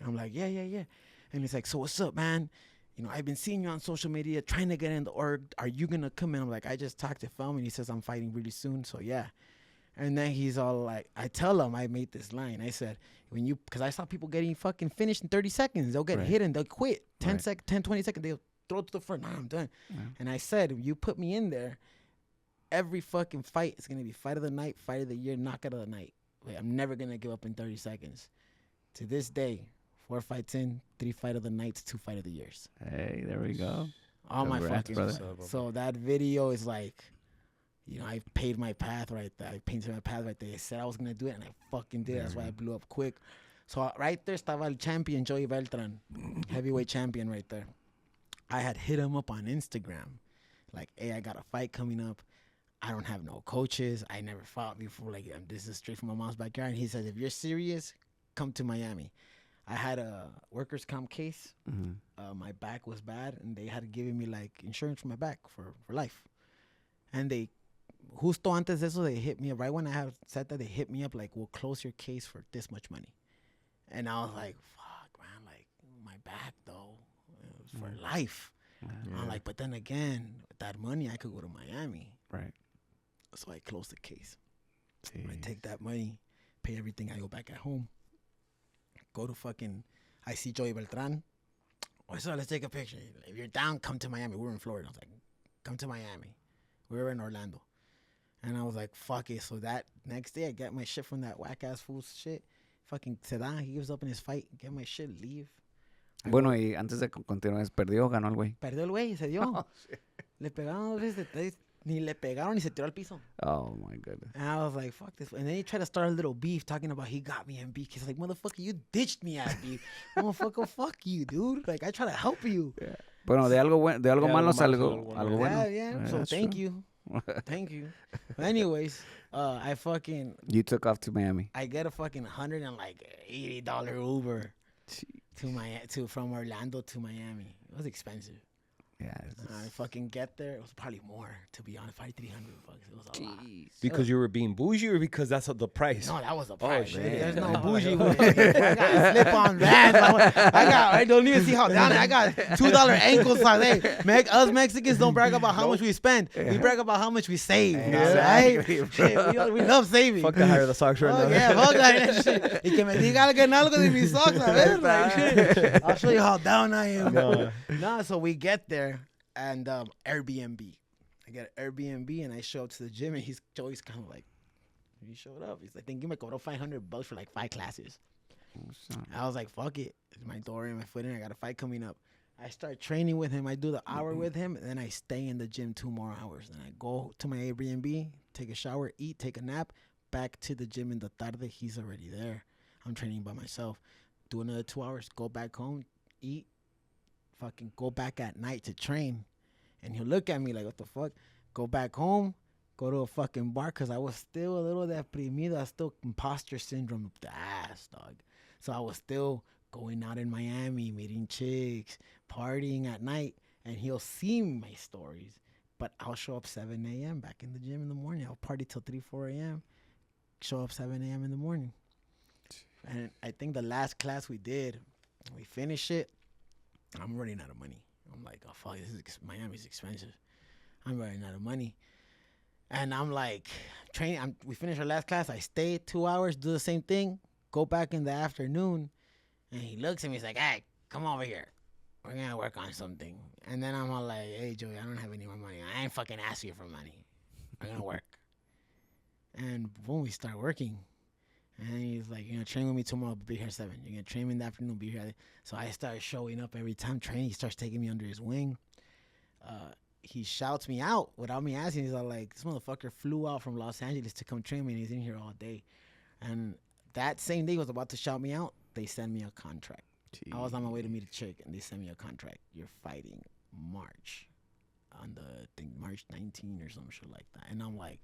And I'm like, yeah. And he's like, so what's up, man? You know, I've been seeing you on social media, trying to get in the org. Are you going to come in? I'm like, I just talked to Feldman. He says I'm fighting really soon. So, yeah. And then he's all like, I tell him, I made this line. I said, because I saw people getting fucking finished in 30 seconds. They'll get hit and they'll quit. 10, 20 seconds, they'll throw it to the front. Nah, I'm done. Yeah. And I said, you put me in there, every fucking fight is going to be fight of the night, fight of the year, knockout of the night. Wait, I'm never going to give up in 30 seconds. To this day, 4 fights in, 3 fight of the nights, 2 fight of the years. Hey, there we go. All my Congrats, fucking brother. So that video is like, you know, I paid my path right there. I painted my path right there. I said I was gonna do it, and I fucking did. That's why I blew up quick. So right there estaba el champion, Joey Beltran, heavyweight champion right there. I had hit him up on Instagram, like, hey, I got a fight coming up. I don't have no coaches. I never fought before. Like, this is straight from my mom's backyard. And he says, if you're serious, come to Miami. I had a workers' comp case. My back was bad, and they had given me like insurance for my back for life. And they, justo antes de eso, they hit me up. Right when I had said that, they hit me up like, we'll close your case for this much money. And I was like, fuck, man, like my back though, it was for life. I'm like, but then again, with that money, I could go to Miami. Right. So I closed the case. I take that money, pay everything. I go back at home. Go to fucking, I see Joey Beltran. Oh, so let's take a picture. If you're down, come to Miami. We're in Florida. I was like, come to Miami. We were in Orlando. And I was like, fuck it. So that next day, I get my shit from that whack-ass fool's shit. Fucking Sedan, he gives up in his fight. Get my shit, leave. Bueno, y antes de continuar, perdió, ganó el güey. Perdió el güey, se dio. Le pegaron 2 veces. Ni le pegaron ni se tiró al piso. Oh, my goodness. And I was like, fuck this. And then he tried to start a little beef talking about he got me in beef. He's like, motherfucker, you ditched me at beef. Motherfucker, fuck you, dude. Like, I try to help you. Yeah. Bueno, de algo malo salgo algo bueno. Yeah. So thank you. Thank you. But anyways, I fucking... You took off to Miami. I get a fucking $180 Uber from Orlando to Miami. It was expensive. Yeah. I fucking get there. It was probably more, to be honest. Probably $300. It was a lot. Because you were being bougie, or because that's the price? No, that was the price. shit. There's no bougie. I got slip-on bands. I don't even see how down it. I got $2 ankles. Like, hey, us Mexicans don't brag about how much we spend. We brag about how much we save. Exactly. Right? Shit, we love saving. Fuck the higher the socks right now. Yeah, fuck that shit. Y que me diga que algo de mis socks, a ver. Like, shit. I'll show you how down I am. No, so we get there, and Airbnb. I get an Airbnb, and I show up to the gym, and Joey's kind of like, he showed up. He's like, then give me $500 for like 5 classes. I was like, fuck it. It's my door and my foot in. I got a fight coming up. I start training with him. I do the hour with him, and then I stay in the gym 2 more hours. Then I go to my Airbnb, take a shower, eat, take a nap, back to the gym in the tarde. He's already there. I'm training by myself. Do another 2 hours, go back home, eat, fucking go back at night to train. And he'll look at me like, what the fuck? Go back home, go to a fucking bar, because I was still a little deprimido. I was still imposter syndrome up the ass, dog. So I was still going out in Miami, meeting chicks, partying at night. And he'll see my stories. But I'll show up 7 a.m. back in the gym in the morning. I'll party till 3, 4 a.m. Show up 7 a.m. in the morning. And I think the last class we did, we finished it. I'm running out of money. I'm like, oh, fuck, Miami's expensive. I'm running out of money. And I'm like, training. We finished our last class. I stay 2 hours, do the same thing, go back in the afternoon. And he looks at me. He's like, hey, come over here. We're going to work on something. And then I'm all like, hey, Joey, I don't have any more money. I ain't fucking asking you for money. We're going to work. And boom, we start working. And he's like, you're going to train with me tomorrow, be here at 7. You're going to train me in the afternoon, be here. So I start showing up every time training. He starts taking me under his wing. He shouts me out without me asking. He's all like, this motherfucker flew out from Los Angeles to come train me, and he's in here all day. And that same day he was about to shout me out, they sent me a contract. Jeez. I was on my way to meet a chick, and they sent me a contract. You're fighting March on March 19 or some shit like that. And I'm like,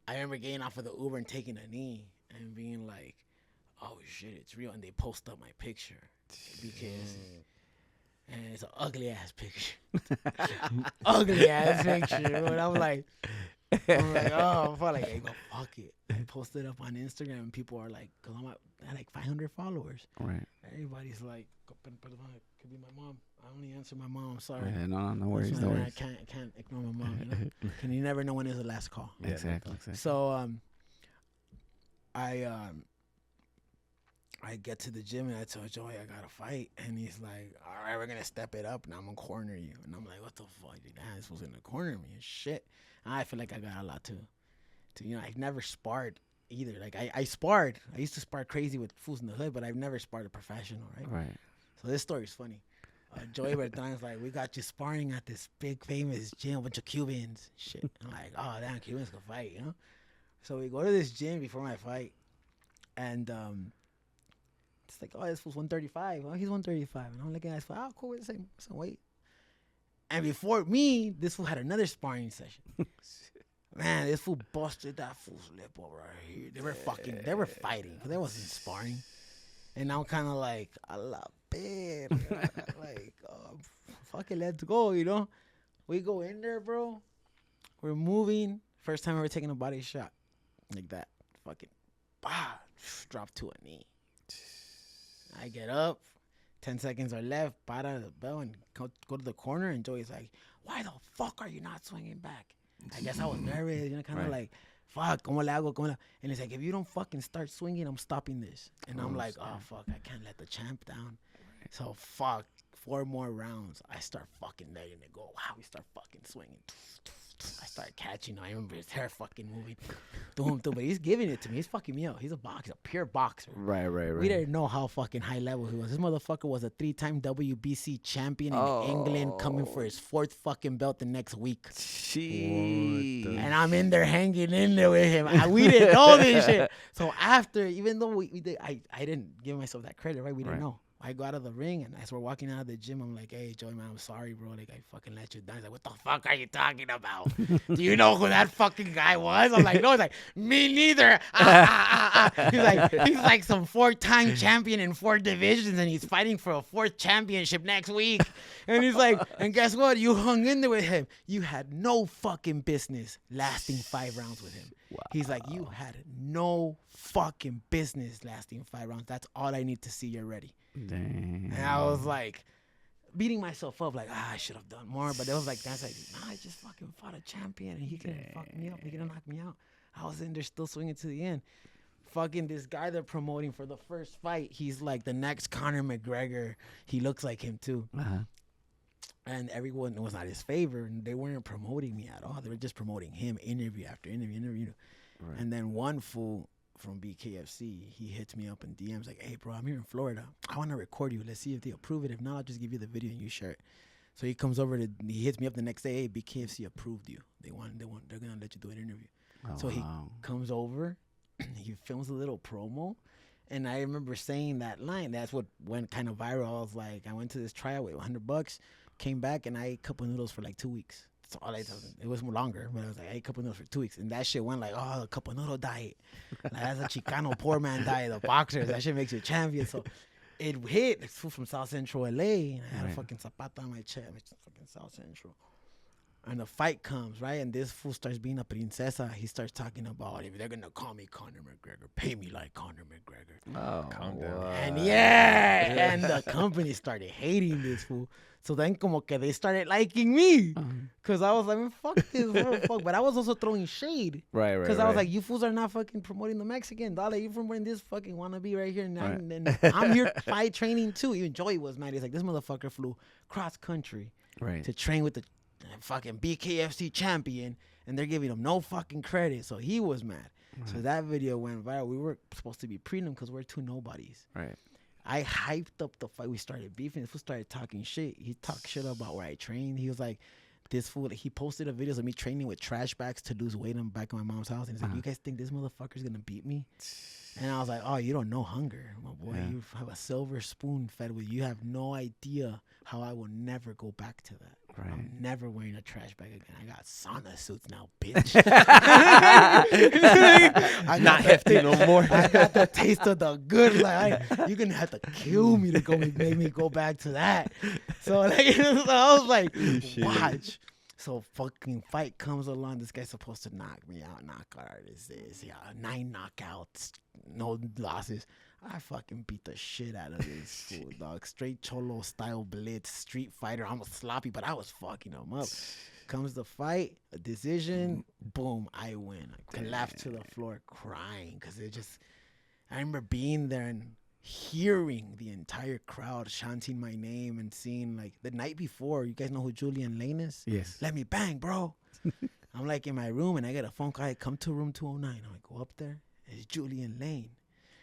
I remember getting off of the Uber and taking a knee and being like, oh shit, it's real. And they post up my picture because, and it's an ugly ass picture. Ugly ass picture. And I'm like, oh, fuck, like, hey, go fuck it. I posted up on Instagram, and people are like, because I had like 500 followers. Right. Everybody's like, it could be my mom. I only answer my mom. I'm sorry. Yeah, no worries. No worries. I can't ignore my mom. You know? And you never know when is the last call. Yeah, exactly. So I get to the gym, and I tell Joey I got to fight, and he's like, all right, we're gonna step it up, and I'm gonna corner you. And I'm like, what the fuck? This was gonna corner me and shit. I feel like I got a lot to I've never sparred either. Like I sparred. I used to spar crazy with fools in the hood, but I've never sparred a professional, right? Right. So this story's funny. Joey Bertran's like, we got you sparring at this big famous gym, a bunch of Cubans. Shit. I'm like, oh damn, Cubans can fight, you know? So we go to this gym before my fight, and it's like, oh, this fool's 135. Oh, he's 135. And I'm looking at this fool, oh, cool, we're the same weight. And before me, this fool had another sparring session. Man, this fool busted that fool's lip over here. They were fighting. They wasn't sparring. And I'm kind of like, I love it. Like, fuck it, let's go, you know? We go in there, bro. We're moving. First time ever taking a body shot. Like that. Fucking, drop to a knee. I get up. 10 seconds are left. Para the bell and go to the corner. And Joey's like, why the fuck are you not swinging back? I guess I was nervous, you know, kind of like, fuck, ¿cómo le hago? ¿Cómo le? And he's like, if you don't fucking start swinging, I'm stopping this. And I'm like, oh, fuck, I can't let the champ down. So, fuck, 4 more rounds. I start fucking letting it go. Wow, we start fucking swinging. I start catching. I remember his hair fucking moving. Boom, boom. But he's giving it to me. He's fucking me up. He's a boxer, a pure boxer. Right. We didn't know how fucking high level he was. This motherfucker was a 3-time WBC champion in England, coming for his 4th fucking belt the next week. And I'm in there hanging in there with him. We didn't know this shit. So after, even though we did, I didn't give myself that credit, right? We didn't know. I go out of the ring, and as we're walking out of the gym, I'm like, hey, Joey, man, I'm sorry, bro. Like, I fucking let you down. He's like, what the fuck are you talking about? Do you know who that fucking guy was? I'm like, no. He's like, me neither. He's like some 4-time champion in 4 divisions, and he's fighting for a 4th championship next week. And he's like, and guess what? You hung in there with him. You had no fucking business lasting 5 rounds with him. Wow. He's like, you had no fucking business lasting 5 rounds. That's all I need to see you're ready. Damn. And I was like, beating myself up, like, I should have done more. But it was like, that's like, nah, I just fucking fought a champion, and he couldn't fuck me up. He couldn't knock me out. I was in there still swinging to the end. Fucking this guy they're promoting for the first fight, he's like the next Conor McGregor. He looks like him too. And everyone, it was not his favor, and they weren't promoting me at all. They were just promoting him, interview after interview. Right. And then one fool from BKFC, he hits me up in DMs like, hey, bro, I'm here in Florida. I want to record you. Let's see if they approve it. If not, I'll just give you the video and you share it. So he comes over, he hits me up the next day, hey, BKFC approved you. They're going to let you do an interview. So he comes over, he films a little promo. And I remember saying that line. That's what went kind of viral. I was like, I went to this tryout with $100, came back, and I ate cup of noodles for like 2 weeks. That's all I did. It was longer, but I was like, I ate cup of noodles for 2 weeks. And that shit went like, oh, the cup of noodle diet. Like, that's a Chicano poor man diet, the boxers. That shit makes you a champion. So it hit. It's from South Central LA. And I had a fucking zapata on my chest. Fucking South Central. And the fight comes, right? And this fool starts being a princesa. He starts talking about, if they're going to call me Conor McGregor, pay me like Conor McGregor. Oh, calm down. And and the company started hating this fool. So then como que they started liking me. Because I was like, man, fuck this fool, fuck. But I was also throwing shade. Right. Because I was like, you fools are not fucking promoting the Mexican. Dale, you promoting this fucking wannabe right here. And I'm here fight training too. Even Joey was mad. He's like, this motherfucker flew cross country to train with the fucking BKFC champion, and they're giving him no fucking credit. So he was mad. So that video went viral. We were supposed to be prelim because we're 2 nobodies. Right. I hyped up the fight. We started beefing. This fool started talking shit. He talked shit about where I trained. He was like, this fool, he posted a videos of me training with trash bags to lose weight in back of my mom's house. And he's like, you guys think this motherfucker's going to beat me? And I was like, oh, you don't know hunger, my boy. You have a silver spoon fed with you. You have no idea how I will never go back to that. Right. I'm never wearing a trash bag again. I got sauna suits now, bitch. I'm not hefty no more. I got the taste of the good. Like, you're going to have to kill me to make me go back to that. So, like, I was like, watch. So fucking fight comes along. This guy's supposed to knock me out. Knockout artist is 9 knockouts, no losses. I fucking beat the shit out of this fool, dog. Straight cholo style blitz, street fighter. I'm sloppy, but I was fucking him up. Comes the fight, a decision, boom, I win. I collapsed to the floor crying because I remember being there and hearing the entire crowd chanting my name and seeing, like, the night before, you guys know who Julian Lane is? Yes. Let me bang, bro. I'm like in my room and I get a phone call. I come to room 209. I go up there It's Julian Lane.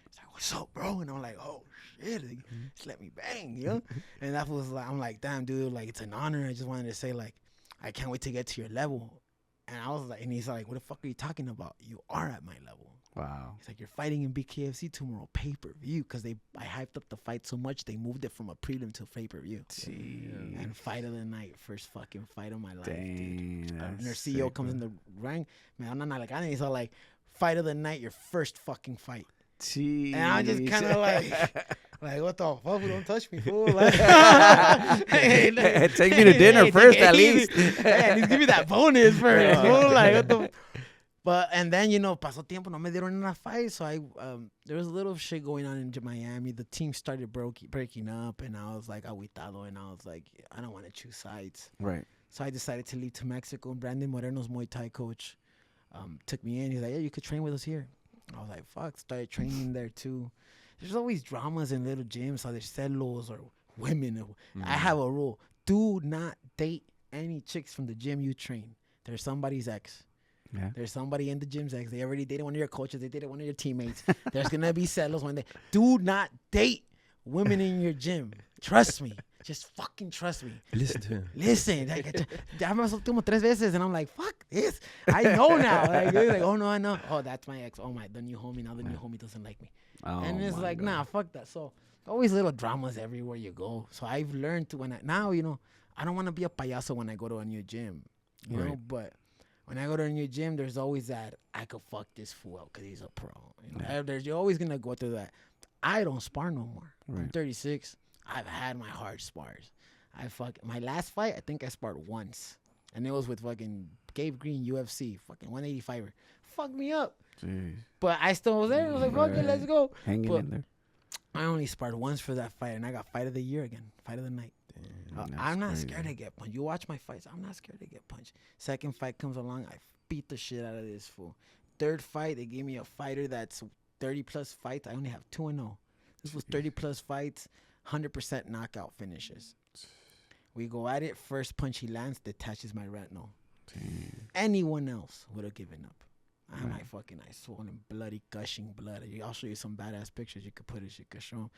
It's like, what's up, bro? And I'm like, oh shit, like, just let me bang, you know? And that was like, I'm like, damn, dude, like it's an honor. I just wanted to say, like, I can't wait to get to your level. And I was like, and he's like, what the fuck are you talking about? You are at my level. Wow. He's like, you're fighting in BKFC tomorrow, pay-per-view, because I hyped up the fight so much they moved it from a prelim to pay-per-view. And fight of the night, first fucking fight of my life, dude. And their CEO comes in the ring, man, I'm not like, I think it's all like, fight of the night, your first fucking fight. Jeez. And I just kind of like, what the fuck? Don't touch me, fool. Like, take me to dinner first, at least. At least give me that bonus first, fool. Like, what the... But, and then, you know, pasó tiempo, no me dieron una fight. So there was a little shit going on in Miami. The team started breaking up, and I was like, aguitado, and I was like, I don't want to choose sides. Right. So I decided to leave to Mexico. Brandon Moreno's Muay Thai coach took me in. He's like, yeah, you could train with us here. I was like, fuck, started training there too. There's always dramas in little gyms. So there's celos or women. I have a rule. Do not date any chicks from the gym you train. There's somebody's ex. Yeah. There's somebody in the gym's ex. They already dated one of your coaches. They dated one of your teammates. There's going to be celos one day. Do not date women in your gym. Trust me. Just fucking trust me. Listen to him. Listen. Ya me solté como 3 veces, and I'm like, fuck this. I know now. Like, oh, no, I know. Oh, that's my ex. Oh, the new homie. Now the new homie doesn't like me. Oh, and it's like, God. nah, fuck that. So always little dramas everywhere you go. So I've learned to now, you know, I don't want to be a payaso when I go to a new gym, you know, but when I go to a new gym, there's always that I could fuck this fool up because he's a pro. You know? You're always going to go through that. I don't spar no more. I'm 36. I've had my hard spars. My last fight, I think I sparred once. And it was with fucking Gabe Green, UFC, fucking 185er. Fucked me up. Jeez. But I still was there. I was like, fuck it, let's go. Hanging in there. I only sparred once for that fight, and I got fight of the year again, fight of the night. I'm not scared to get punched. You watch my fights, I'm not scared to get punched. Second fight comes along, I beat the shit out of this fool. Third fight, they gave me a fighter that's 30-plus fights. I only have 2-0. This was 30-plus fights, 100% knockout finishes. We go at it. First punch he lands, detaches my retinal. Anyone else would have given up. I'm like fucking, I swollen, bloody, gushing blood. I'll show you some badass pictures. You could put it, you could show 'em.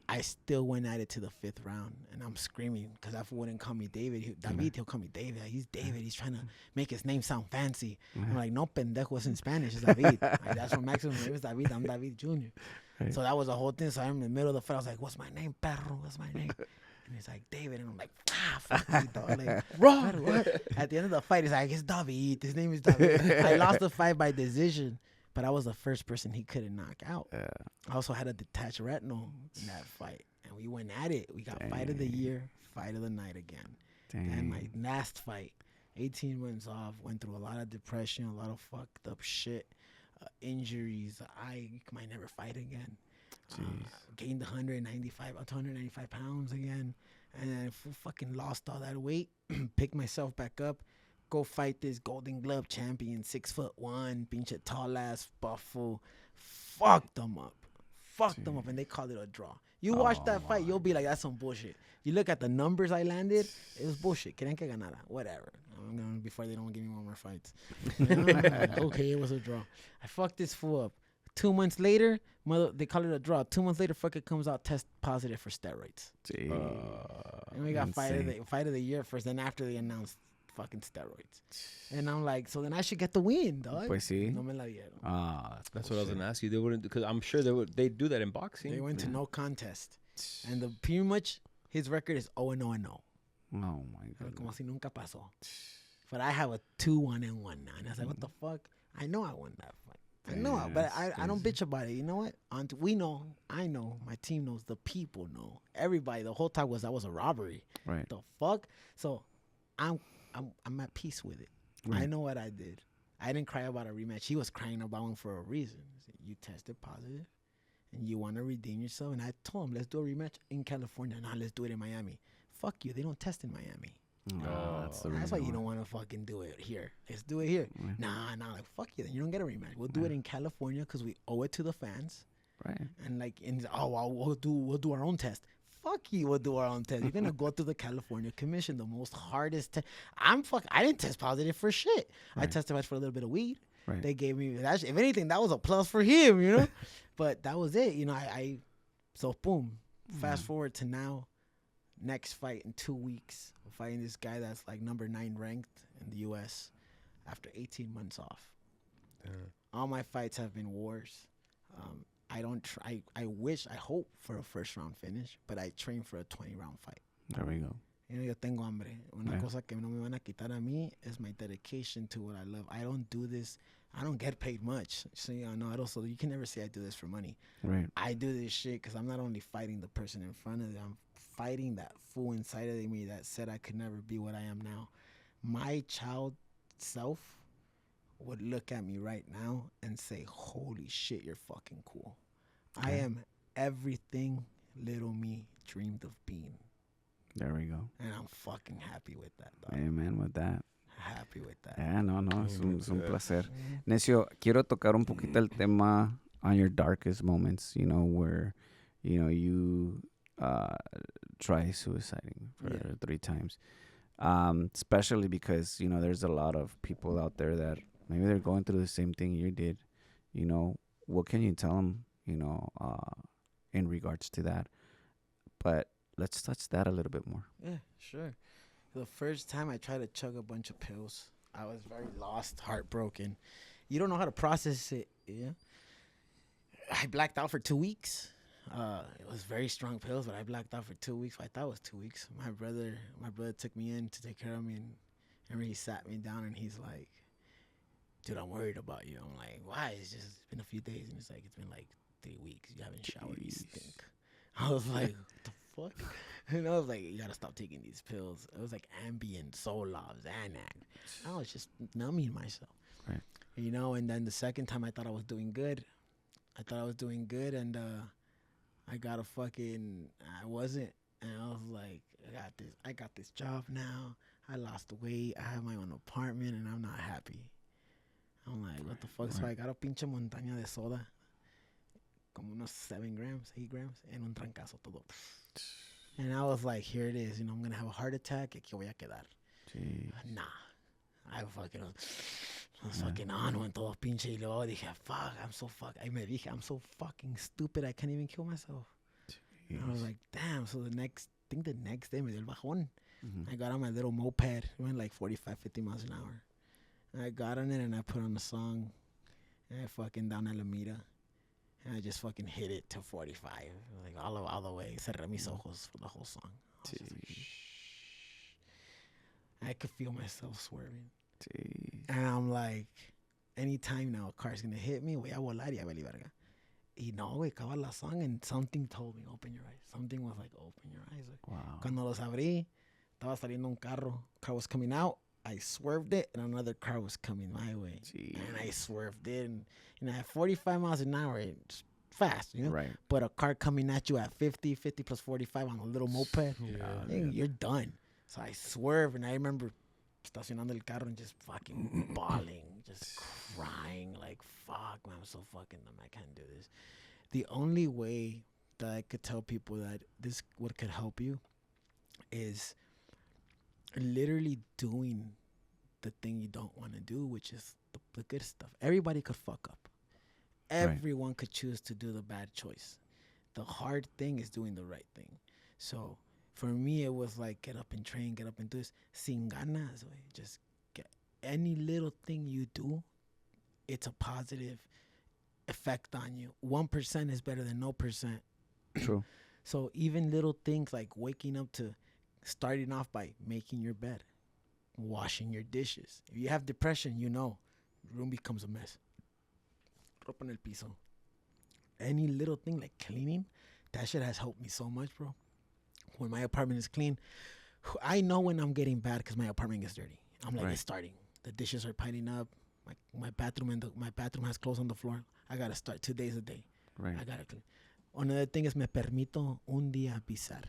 I still went at it to the 5th round, and I'm screaming because I wouldn't call me David. He'll call me David. He's David. He's trying to make his name sound fancy. I'm like, no, pendejo, it's in Spanish. It's David. Like, that's from Mexico. My name is David. I'm David Jr. Right. So that was the whole thing. So I'm in the middle of the fight. I was like, what's my name, perro? What's my name? And he's like, David. And I'm like, fuck you, dog. Like, what? At the end of the fight, he's like, it's David. His name is David. I lost the fight by decision. But I was the first person he couldn't knock out. Yeah. I also had a detached retinal in that fight. And we went at it. We got fight of the year, fight of the night again. And my last fight, 18 months off, went through a lot of depression, a lot of fucked up shit, injuries. I might never fight again. Gained 195 pounds again. And then fucking lost all that weight, picked myself back up. Go fight this Golden Glove champion, 6'1", pinche tall ass buffalo. Fucked them up. And they called it a draw. You watch that fight, you'll be like, that's some bullshit. You look at the numbers I landed, it was bullshit. Querían que ganara. Whatever. Before they don't give me more fights. Okay, it was a draw. I fucked this fool up. 2 months later, they call it a draw. 2 months later, fucker comes out test positive for steroids. And we got fight of the year first. Then after they announced fucking steroids. And I'm like, so then I should get the win, dog. Pues sí. No me la dieron. That's what I was gonna ask you. They wouldn't, because I'm sure they do that in boxing. They went to no contest, and pretty much his record is 0-0-0. Oh my god. Como si nunca pasó. But I have a 2-1-1 now, and I was like, what the fuck? I know I won that fight. I know, but I don't bitch about it. You know what? We know. I know. My team knows. The people know. Everybody. The whole time that was a robbery. Right. The fuck. So I'm at peace with it. Right. I know what I did. I didn't cry about a rematch. He was crying about one for a reason. You tested positive, and you want to redeem yourself. And I told him, let's do a rematch in California. Nah, let's do it in Miami. Fuck you. They don't test in Miami. That's why you don't want to fucking do it here. Let's do it here. Right. Nah, like fuck you. Then you don't get a rematch. We'll do it in California because we owe it to the fans. Right. And like, we'll do our own test. Fuck you, we'll do our own test. You're gonna go through the California Commission, the most hardest test. I didn't test positive for shit. Right. I testified for a little bit of weed. Right. They gave me that. If anything, that was a plus for him, you know. But that was it, you know. So boom. Fast forward to now. Next fight in 2 weeks. I'm fighting this guy that's like number 9 ranked in the U.S. after 18 months off. All my fights have been wars. I don't try. I hope for a first round finish, but I train for a 20-round fight. There we go. You know, yo tengo hambre. Una cosa que no me van a quitar a mí is my dedication to what I love. I don't do this. I don't get paid much. So, you know, also, you can never say I do this for money. Right. I do this shit because I'm not only fighting the person in front of me, I'm fighting that fool inside of me that said I could never be what I am now. My child self would look at me right now and say, holy shit, you're fucking cool. I am everything little me dreamed of being. There we go. And I'm fucking happy with that, dog. Amen with that. Happy with that. No, es un placer. Necio, quiero tocar un poquito el tema on your darkest moments, you know, where, you know, you try suiciding for 3 times. Especially because, you know, there's a lot of people out there that maybe they're going through the same thing you did. You know, what can you tell them, you know, in regards to that? But let's touch that a little bit more. Yeah, sure. The first time I tried to chug a bunch of pills, I was very lost, heartbroken. You don't know how to process it, yeah? I blacked out for 2 weeks. It was very strong pills, but I blacked out for 2 weeks. I thought it was 2 weeks. My brother took me in to take care of me, and he sat me down, and he's like, dude, I'm worried about you. I'm like, why? It's been a few days. And he's like, it's been like 3 weeks. You haven't showered. You stink. I was like, what the fuck? And I was like, you got to stop taking these pills. It was like Ambien, Zoloft, Xanax. I was just numbing myself. Right. You know, and then the second time I thought I was doing good. And I got I wasn't. And I was like, I got this job now. I lost the weight. I have my own apartment, and I'm not happy. I'm like, what the fuck? So I got a pinche montaña de soda, como unos 7 grams, 8 grams, and un trancazo todo. And I was like, here it is. You know, I'm going to have a heart attack. Aquí voy a quedar. Jeez. Nah. I was fucking on when todo pinche. Y luego dije, fuck, I'm so fucking stupid. I can't even kill myself. And I was like, damn. So the next day me dio el bajón. I got on my little moped. It went like 45, 50 miles an hour. And I got on it and I put on a song. And I fucking down Alameda. And I just fucking hit it to 45. Like all the way. Cerré mis ojos for the whole song. I was like, shh. I could feel myself swerving. Jeez. And I'm like, anytime now a car's going to hit me, voy a volar y a valer verga. Y no, güey, acaba la song and something told me, open your eyes. Something was like, open your eyes. Like, Wow. Cuando los abrí, estaba saliendo un carro. Car was coming out. I swerved it, and another car was coming my way. Jeez. And I swerved it. And, you know, at 45 miles an hour, it's fast, you know? Right. But a car coming at you at 50 plus 45 on a little moped, you're done. So I swerve, and I remember estacionando el carro and just fucking bawling, just crying, like, fuck, man, I'm so fucking dumb. I can't do this. The only way that I could tell people that this what could help you is literally doing the thing you don't want to do, which is the good stuff. Everybody could fuck up. Everyone could choose to do the bad choice. The hard thing is doing the right thing. So for me, it was like, get up and train, get up and do this. Sin ganas, wey. Just get any little thing you do, it's a positive effect on you. 1% is better than no percent. True. So even little things like waking up to starting off by making your bed, washing your dishes. If you have depression, you know, the room becomes a mess. Ropa en el piso. Any little thing like cleaning, that shit has helped me so much, bro. When my apartment is clean, I know when I'm getting bad because my apartment is dirty. I'm like, it's starting. The dishes are piling up. My bathroom my bathroom has clothes on the floor. I gotta start 2 days a day. Right. I gotta clean. Another thing is me permito un día pisar.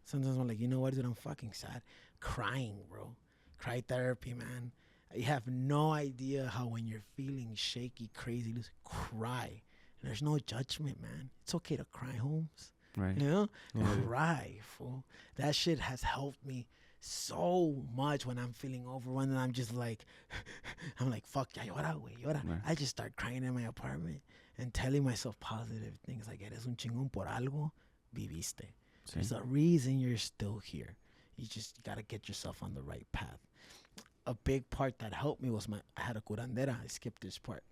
Sometimes I'm like, you know what, dude, I'm fucking sad. Crying, bro. Cry therapy, man. You have no idea how when you're feeling shaky, crazy, just cry. And there's no judgment, man. It's okay to cry, Holmes. Right. You know? Cry, fool. That shit has helped me so much when I'm feeling overwhelmed, and I'm just like, I'm like, fuck, ya llora, güey, llora. Right. I just start crying in my apartment and telling myself positive things like, eres un chingón por algo, viviste. Sí. There's a reason you're still here. You just gotta get yourself on the right path. A big part that helped me was I had a curandera. I skipped this part.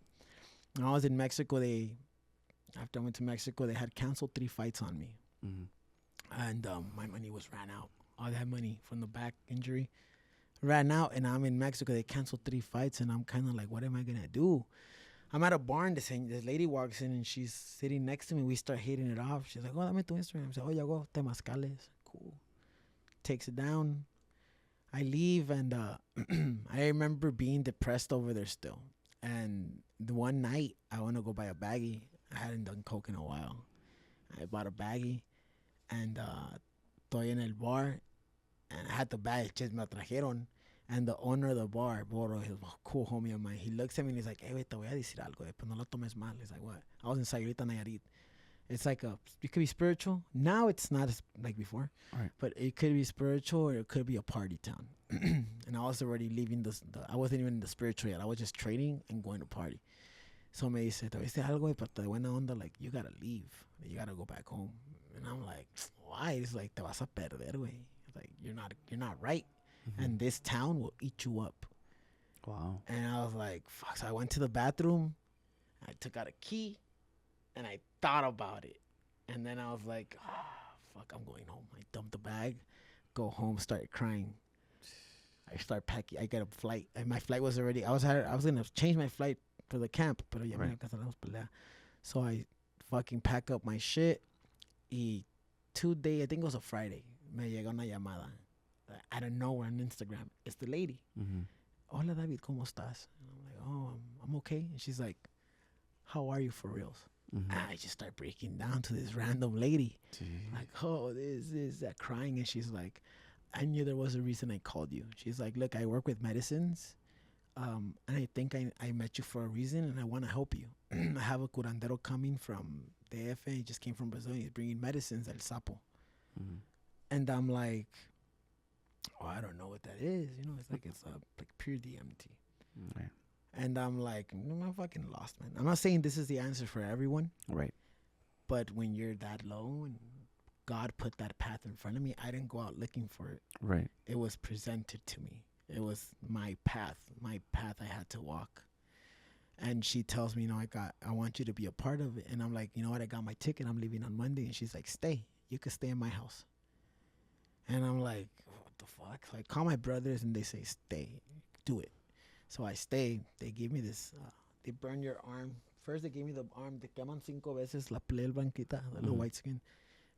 When I was in Mexico, after I went to Mexico, they had canceled 3 fights on me. Mm-hmm. And my money ran out. All that money from the back injury ran out, and I'm in Mexico. They canceled 3 fights, and I'm kind of like, what am I gonna do? I'm at a barn. This lady walks in, and she's sitting next to me. We start hitting it off. She's like, oh, dame tu Instagram. I say, oh, ya go, temazcales. Cool. Takes it down. I leave, and I remember being depressed over there still. And the one night, I want to go buy a baggie. I hadn't done coke in a while. I bought a baggie, and estoy en el bar, and I had the bag, just me trajeron. And the owner of the bar, Boro, he's a cool homie of mine. He looks at me and he's like, hey, te voy a decir algo, pero no lo tomes mal. He's like, what? I was in Sayulita, Nayarit. It's like it could be spiritual. Now it's not as like before, right. But it could be spiritual or it could be a party town. And I was already leaving I wasn't even in the spiritual yet. I was just trading and going to party. So me dice, te voy a decir algo, pero de buena onda, like, you gotta leave. You gotta go back home. And I'm like, why? It's like, te vas a perder, güey. Like, you're not right. Mm-hmm. And this town will eat you up. Wow. And I was like, fuck. So I went to the bathroom. I took out a key. And I thought about it. And then I was like, fuck, I'm going home. I dumped the bag, go home, start crying. I start packing. I get a flight. And my flight was already, I was going to change my flight for the camp. Pero ya me cancelamos pelea. So I fucking pack up my shit. Y 2 days, I think it was a Friday, me llega una llamada. Out of nowhere on Instagram. It's the lady. Mm-hmm. Hola, David, ¿cómo estás? And I'm like, oh, I'm okay. And she's like, how are you for reals? Mm-hmm. I just start breaking down to this random lady. Jeez. Like, oh, this, that, crying. And she's like, I knew there was a reason I called you. She's like, look, I work with medicines. And I think I met you for a reason, and I want to help you. I have a curandero coming from DF. He just came from Brazil. He's bringing medicines, El Sapo. Mm-hmm. And I'm like, oh, I don't know what that is. You know, it's like like pure DMT. Right. And I'm like, I'm fucking lost, man. I'm not saying this is the answer for everyone. Right. But when you're that low and God put that path in front of me, I didn't go out looking for it. Right. It was presented to me. It was my path I had to walk. And she tells me, I want you to be a part of it. And I'm like, you know what? I got my ticket. I'm leaving on Monday. And she's like, stay. You can stay in my house. And I'm like, what the fuck? So I call my brothers and they say, stay. Do it. So I stay. They give me this. They burn your arm. First, they gave me the arm. Te queman 5 veces la piel blanquita, the little white skin.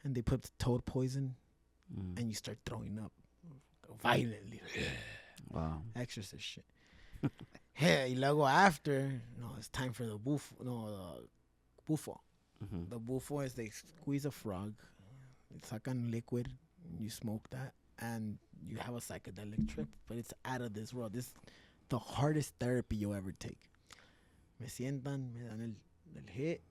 And they put toad poison. And you start throwing up violently. Wow. Exorcist shit. Hey, y luego after, it's time for the bufo. The bufo. Mm-hmm. The bufo is they squeeze a frog, sacan liquid, you smoke that, and you have a psychedelic trip. But it's out of this world. This is the hardest therapy you'll ever take. Me sientan, me dan el hit.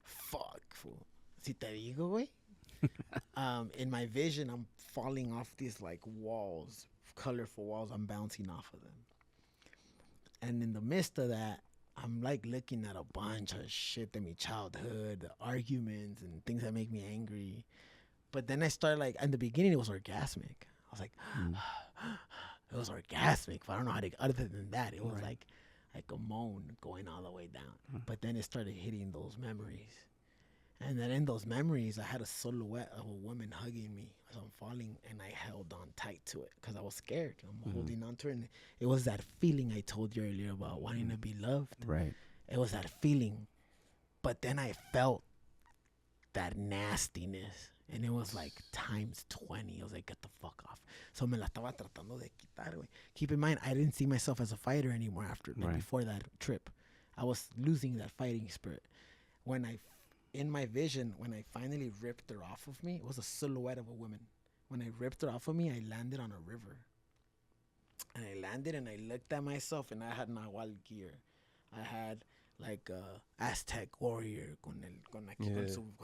Fuck, fool. Si te digo, güey. In my vision, I'm falling off these like walls, colorful walls. I'm bouncing off of them. And in the midst of that, I'm like looking at a bunch of shit in my childhood, arguments and things that make me angry. But then I started in the beginning, it was orgasmic. I was like, it was orgasmic. But I don't know how to, other than that, it was like a moan going all the way down. But then it started hitting those memories. And then in those memories, I had a silhouette of a woman hugging me as I'm falling, and I held on tight to it because I was scared. I'm holding on to her, and it was that feeling I told you earlier about wanting to be loved. Right. It was that feeling. But then I felt that nastiness, and it was like times 20. I was like, get the fuck off. So me la estaba tratando de quitar, güey. Keep in mind, I didn't see myself as a fighter anymore before that trip. I was losing that fighting spirit. In my vision, when I finally ripped her off of me, it was a silhouette of a woman. When I ripped her off of me, I landed on a river. And I landed and I looked at myself, and I had Nahual gear. I had like a Aztec warrior con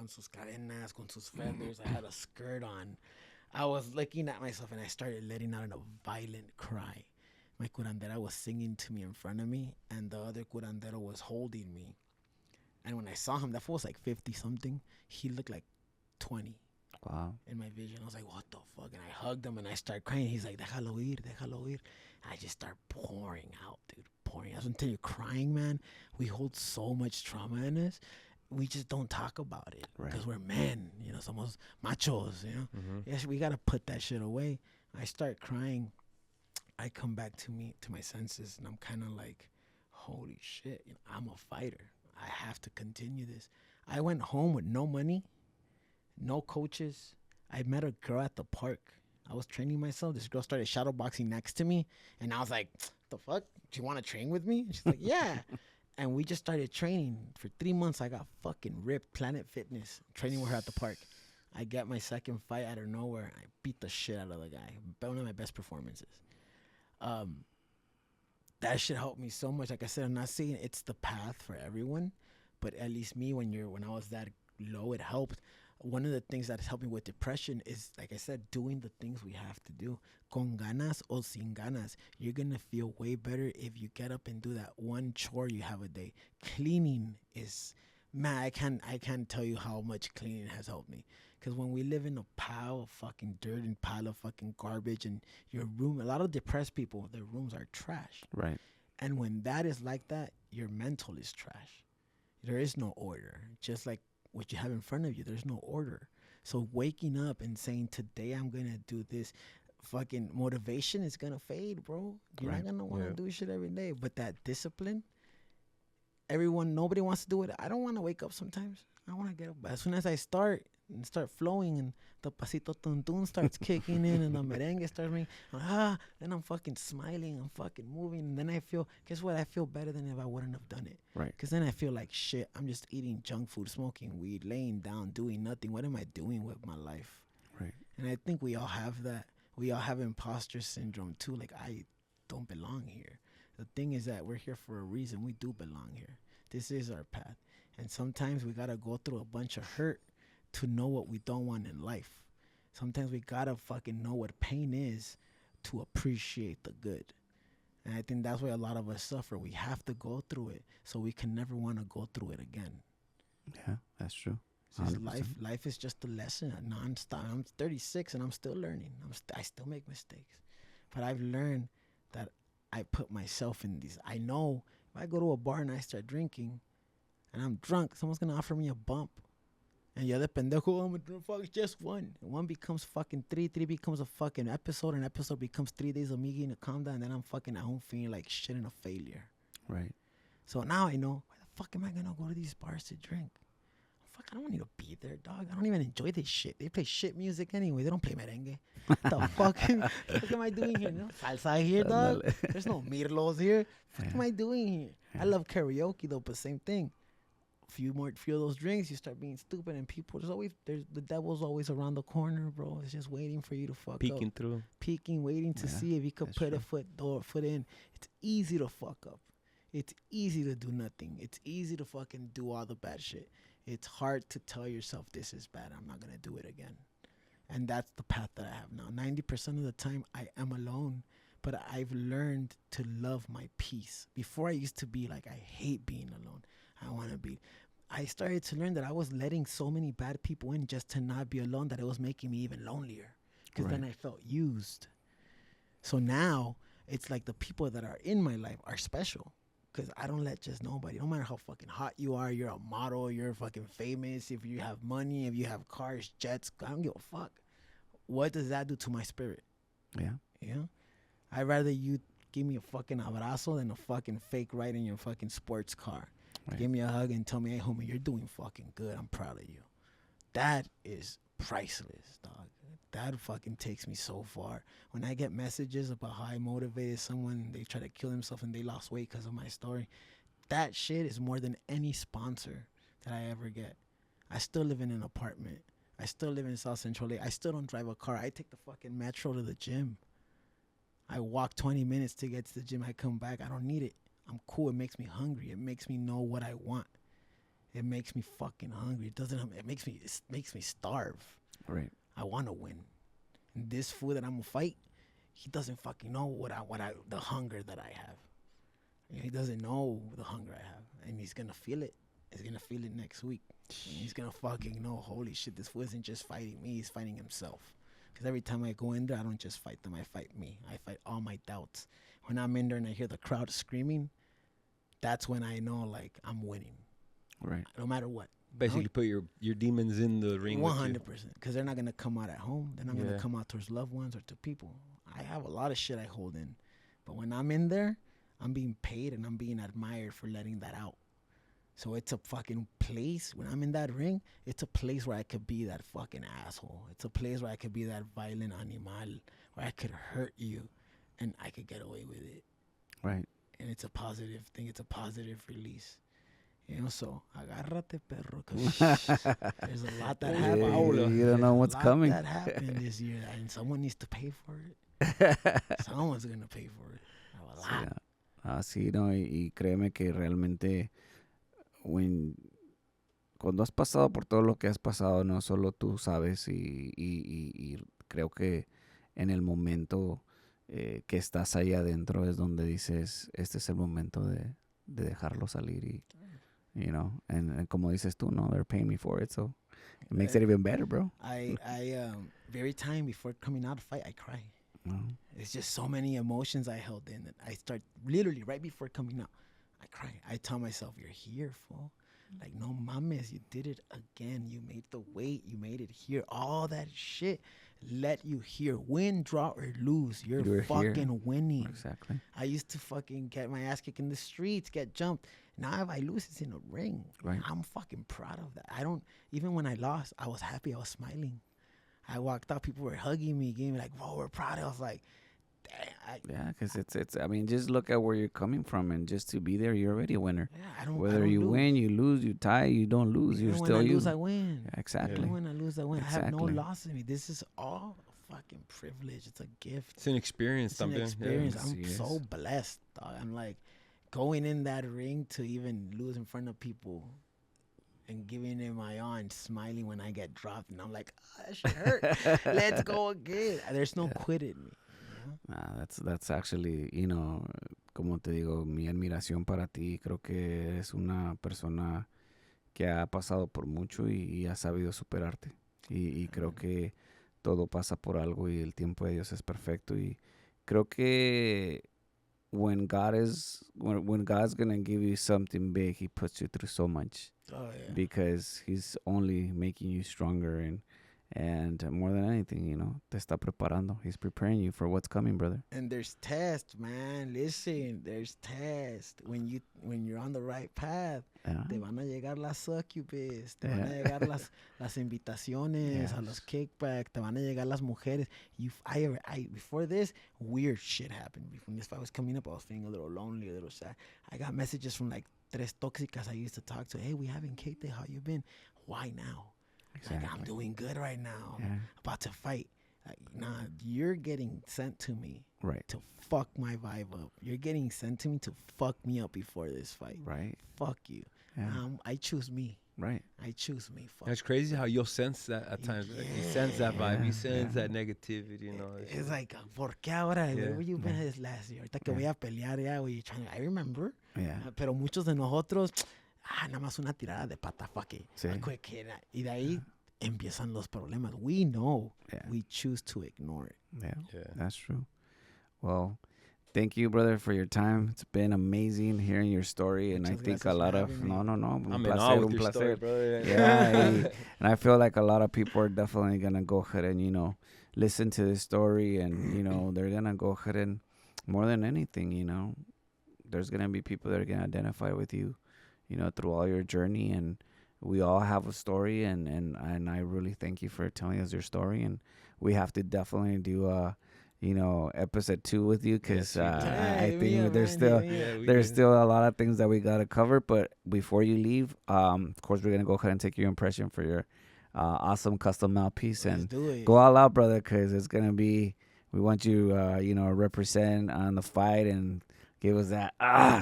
sus cadenas, con sus feathers. I had a skirt on. I was looking at myself and I started letting out a violent cry. My curandera was singing to me in front of me, and the other curandero was holding me. And when I saw him, that fool was like 50 something. He looked like 20. Wow. In my vision, I was like, what the fuck? And I hugged him and I started crying. He's like, déjalo ir, déjalo ir. And I just start pouring out, dude. Pouring. I was until you're crying, man. We hold so much trauma in us. We just don't talk about it because we're men, you know, somos machos, you know. Yes, we gotta put that shit away. I start crying. I come back to my senses, and I'm kind of like, holy shit, you know, I'm a fighter. I have to continue this. I went home with no money, no coaches. I met a girl at the park. I was training myself. This girl started shadowboxing next to me, and I was like, the fuck? Do you want to train with me? And she's like, yeah. And we just started training. For 3 months, I got fucking ripped. Planet Fitness, training with her at the park. I get my second fight out of nowhere. I beat the shit out of the guy. One of my best performances. That shit helped me so much. Like I said, I'm not saying it's the path for everyone, but at least me, when I was that low, it helped. One of the things that has helped me with depression is, like I said, doing the things we have to do. Con ganas o sin ganas. You're going to feel way better if you get up and do that one chore you have a day. Cleaning is, man, I can't tell you how much cleaning has helped me. Because when we live in a pile of fucking dirt and pile of fucking garbage, and your room, a lot of depressed people, their rooms are trash. Right. And when that is like that, your mental is trash. There is no order. Just like what you have in front of you, there's no order. So waking up and saying, today I'm going to do this, fucking motivation is going to fade, bro. You're not going to want to do shit every day. But that discipline, nobody wants to do it. I don't want to wake up sometimes. I want to get up. But as soon as I start flowing, and the pasito tuntun starts kicking in, and the merengue starts ringing, then I'm fucking smiling, I'm fucking moving, and then I feel, guess what? I feel better than if I wouldn't have done it. Right. Because then I feel like shit. I'm just eating junk food, smoking weed, laying down, doing nothing. What am I doing with my life? Right. And I think we all have that. We all have imposter syndrome too. Like, I don't belong here. The thing is that we're here for a reason. We do belong here. This is our path. And sometimes we got to go through a bunch of hurt to know what we don't want in life. Sometimes we got to fucking know what pain is to appreciate the good. And I think that's why a lot of us suffer. We have to go through it so we can never want to go through it again. Yeah, that's true. Life is just a lesson, nonstop. I'm 36 and I'm still learning. I still make mistakes. But I've learned that I put myself in these. I know if I go to a bar and I start drinking and I'm drunk, someone's going to offer me a bump. And the other pendejo, I'm gonna fuck just one. And one becomes fucking three becomes a fucking episode. An episode becomes 3 days of me getting a calm down. And then I'm fucking at home feeling like shit and a failure. Right. So now I know, why the fuck am I gonna go to these bars to drink? Fuck, I don't need to be there, dog. I don't even enjoy this shit. They play shit music anyway. They don't play merengue. What the fuck? What am I doing here? No salsa here, dog. There's no mirlos here. What am I doing here? I love karaoke though, but same thing. Few of those drinks, you start being stupid, and people, the devil's always around the corner, bro. It's just waiting for you to fuck Peeking up. through. Peeking, waiting to see if you could put a foot in. It's easy to fuck up. It's easy to do nothing. It's easy to fucking do all the bad shit. It's hard to tell yourself, this is bad, I'm not gonna do it again. And that's the path that I have now. 90% of the time, I am alone, but I've learned to love my peace. Before, I used to be like, I hate being alone. I started to learn that I was letting so many bad people in just to not be alone, that it was making me even lonelier, because then I felt used. So now it's like the people that are in my life are special, because I don't let just nobody. No matter how fucking hot you are, you're a model, you're fucking famous, if you have money, if you have cars, jets, I don't give a fuck. What does that do to my spirit? Yeah. You know? I'd rather you give me a fucking abrazo than a fucking fake ride in your fucking sports car. Right. Give me a hug and tell me, hey, homie, you're doing fucking good. I'm proud of you. That is priceless, dog. That fucking takes me so far. When I get messages about how I motivated someone, they try to kill themselves and they lost weight because of my story, that shit is more than any sponsor that I ever get. I still live in an apartment. I still live in South Central LA. I still don't drive a car. I take the fucking metro to the gym. I walk 20 minutes to get to the gym. I come back. I don't need it. I'm cool. It makes me hungry. It makes me know what I want. It makes me fucking hungry. It makes me starve. Right. I want to win. This fool that I'm gonna fight, he doesn't fucking know the hunger that I have. He doesn't know the hunger I have, and he's gonna feel it. He's gonna feel it next week. And he's gonna fucking know, holy shit, this fool isn't just fighting me, he's fighting himself. Because every time I go in there, I don't just fight them, I fight me. I fight all my doubts. When I'm in there and I hear the crowd screaming, that's when I know, like, I'm winning. Right. No matter what. Basically, put your demons in the ring. 100%. Because they're not gonna come out at home. They're not Yeah. gonna come out towards loved ones or to people. I have a lot of shit I hold in, but when I'm in there, I'm being paid and I'm being admired for letting that out. So it's a fucking place. When I'm in that ring, it's a place where I could be that fucking asshole. It's a place where I could be that violent animal, where I could hurt you and I could get away with it. Right. And it's a positive thing. It's a positive release. You know, so agárrate, perro, because there's a lot that happened. You don't know what's coming. That happened this year, and someone needs to pay for it. Someone's gonna pay for it. A lot. Sí, no, y créeme que realmente cuando has pasado por todo lo que has pasado, no solo tú sabes y creo que en el momento que estás ahí adentro es donde dices, este es el momento de dejarlo salir y, you know, and como dices tú, no, they're paying me for it, so it makes it even better, bro. I very time before coming out of fight, I cry. No. It's just so many emotions I held in that I start literally right before coming out. I cry. I tell myself, "You're here, fool. Like, no mames, you did it again. You made the weight. You made it here. All that shit let you here. Win, draw, or lose. You're fucking here. winning." Exactly. I used to fucking get my ass kicked in the streets, get jumped. Now if I lose, it's in a ring. Right. I'm fucking proud of that. Even when I lost, I was happy. I was smiling. I walked out, people were hugging me, giving me like, "Whoa, we're proud." I was like, damn. Yeah, because it's. I mean, just look at where you're coming from, and just to be there, you're already a winner. Yeah, Whether you win, you lose, you tie, you don't lose, Even you're when still I you. lose, I win. Yeah, exactly. Even when I lose, I win. I have no Exactly. loss in me. This is all a fucking privilege. It's a gift. It's an experience. It's an También. experience. Yes, I'm yes. so blessed, dog. I'm like going in that ring to even lose in front of people and giving it my all and smiling when I get dropped. And I'm like, that shit hurt. Let's go again. There's no quit in me. That's actually, you know, como te digo, mi admiración para ti. Creo que eres una persona que ha pasado por mucho y ha sabido superarte. Y creo que todo pasa por algo y el tiempo de Dios es perfecto. Y creo que when God's gonna give you something big, He puts you through so much. Oh, yeah. Because He's only making you stronger and more than anything, you know, te está preparando. He's preparing you for what's coming, brother. And there's tests, man. Listen, there's tests. When you're on the right path, Yeah. te van a llegar las succubes, te van a llegar las invitaciones a los kickbacks, te van a llegar las mujeres. Before this, weird shit happened. When this fight was coming up, I was feeling a little lonely, a little sad. I got messages from like tres tóxicas I used to talk to. Hey, we haven't kicked it. How you been? Why now? Exactly. Like, I'm doing good right now. Yeah. About to fight. Like, nah, you're getting sent to me Right. to fuck my vibe up. You're getting sent to me to fuck me up before this fight. Right. Fuck you. Yeah. I choose me. Right. I choose me. Fuck. It's crazy how you'll sense that at times. Like, you sense that vibe. Yeah, You sense yeah. that negativity. You know. It's like, ¿por qué ahora? Yeah. Where were you been this last year? Ahorita que voy a pelear ya, güey. I remember. Yeah. Pero muchos de nosotros, nada más una tirada de pata, fuck it. Sí. A quick hit. Y de ahí empiezan los problemas. We know. Yeah. We choose to ignore it. Yeah. Yeah. That's true. Well, thank you, brother, for your time. It's been amazing hearing your story, and I Muchas think a gracias lot for of having me. un I'm in placer, awe with un your placer. story, brother. Yeah, and I feel like a lot of people are definitely gonna go ahead and, you know, listen to this story, and, you know, they're gonna go ahead and, more than anything, you know, there's gonna be people that are gonna identify with you, you know, through all your journey, and we all have a story, and I really thank you for telling us your story, and we have to definitely do you know, episode 2 with you, because I think there's still a lot of things that we gotta cover. But before you leave, of course, we're gonna go ahead and take your impression for your awesome custom mouthpiece. Let's And do it. go all out, brother, because it's gonna be. We want you, you know, represent on the fight and give us that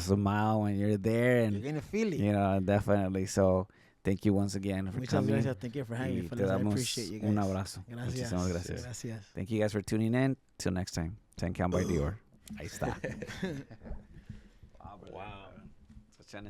smile when you're there, You're and going to feel it. you know, definitely. So Thank you once again for Muchas coming. gracias. Thank you for having me. Y te fellas. I damos appreciate you guys. un abrazo. Gracias. Muchísimas gracias. Gracias. Thank you guys for tuning in. Till next time. 10 Count by Deor. Ahí está. Wow. Such an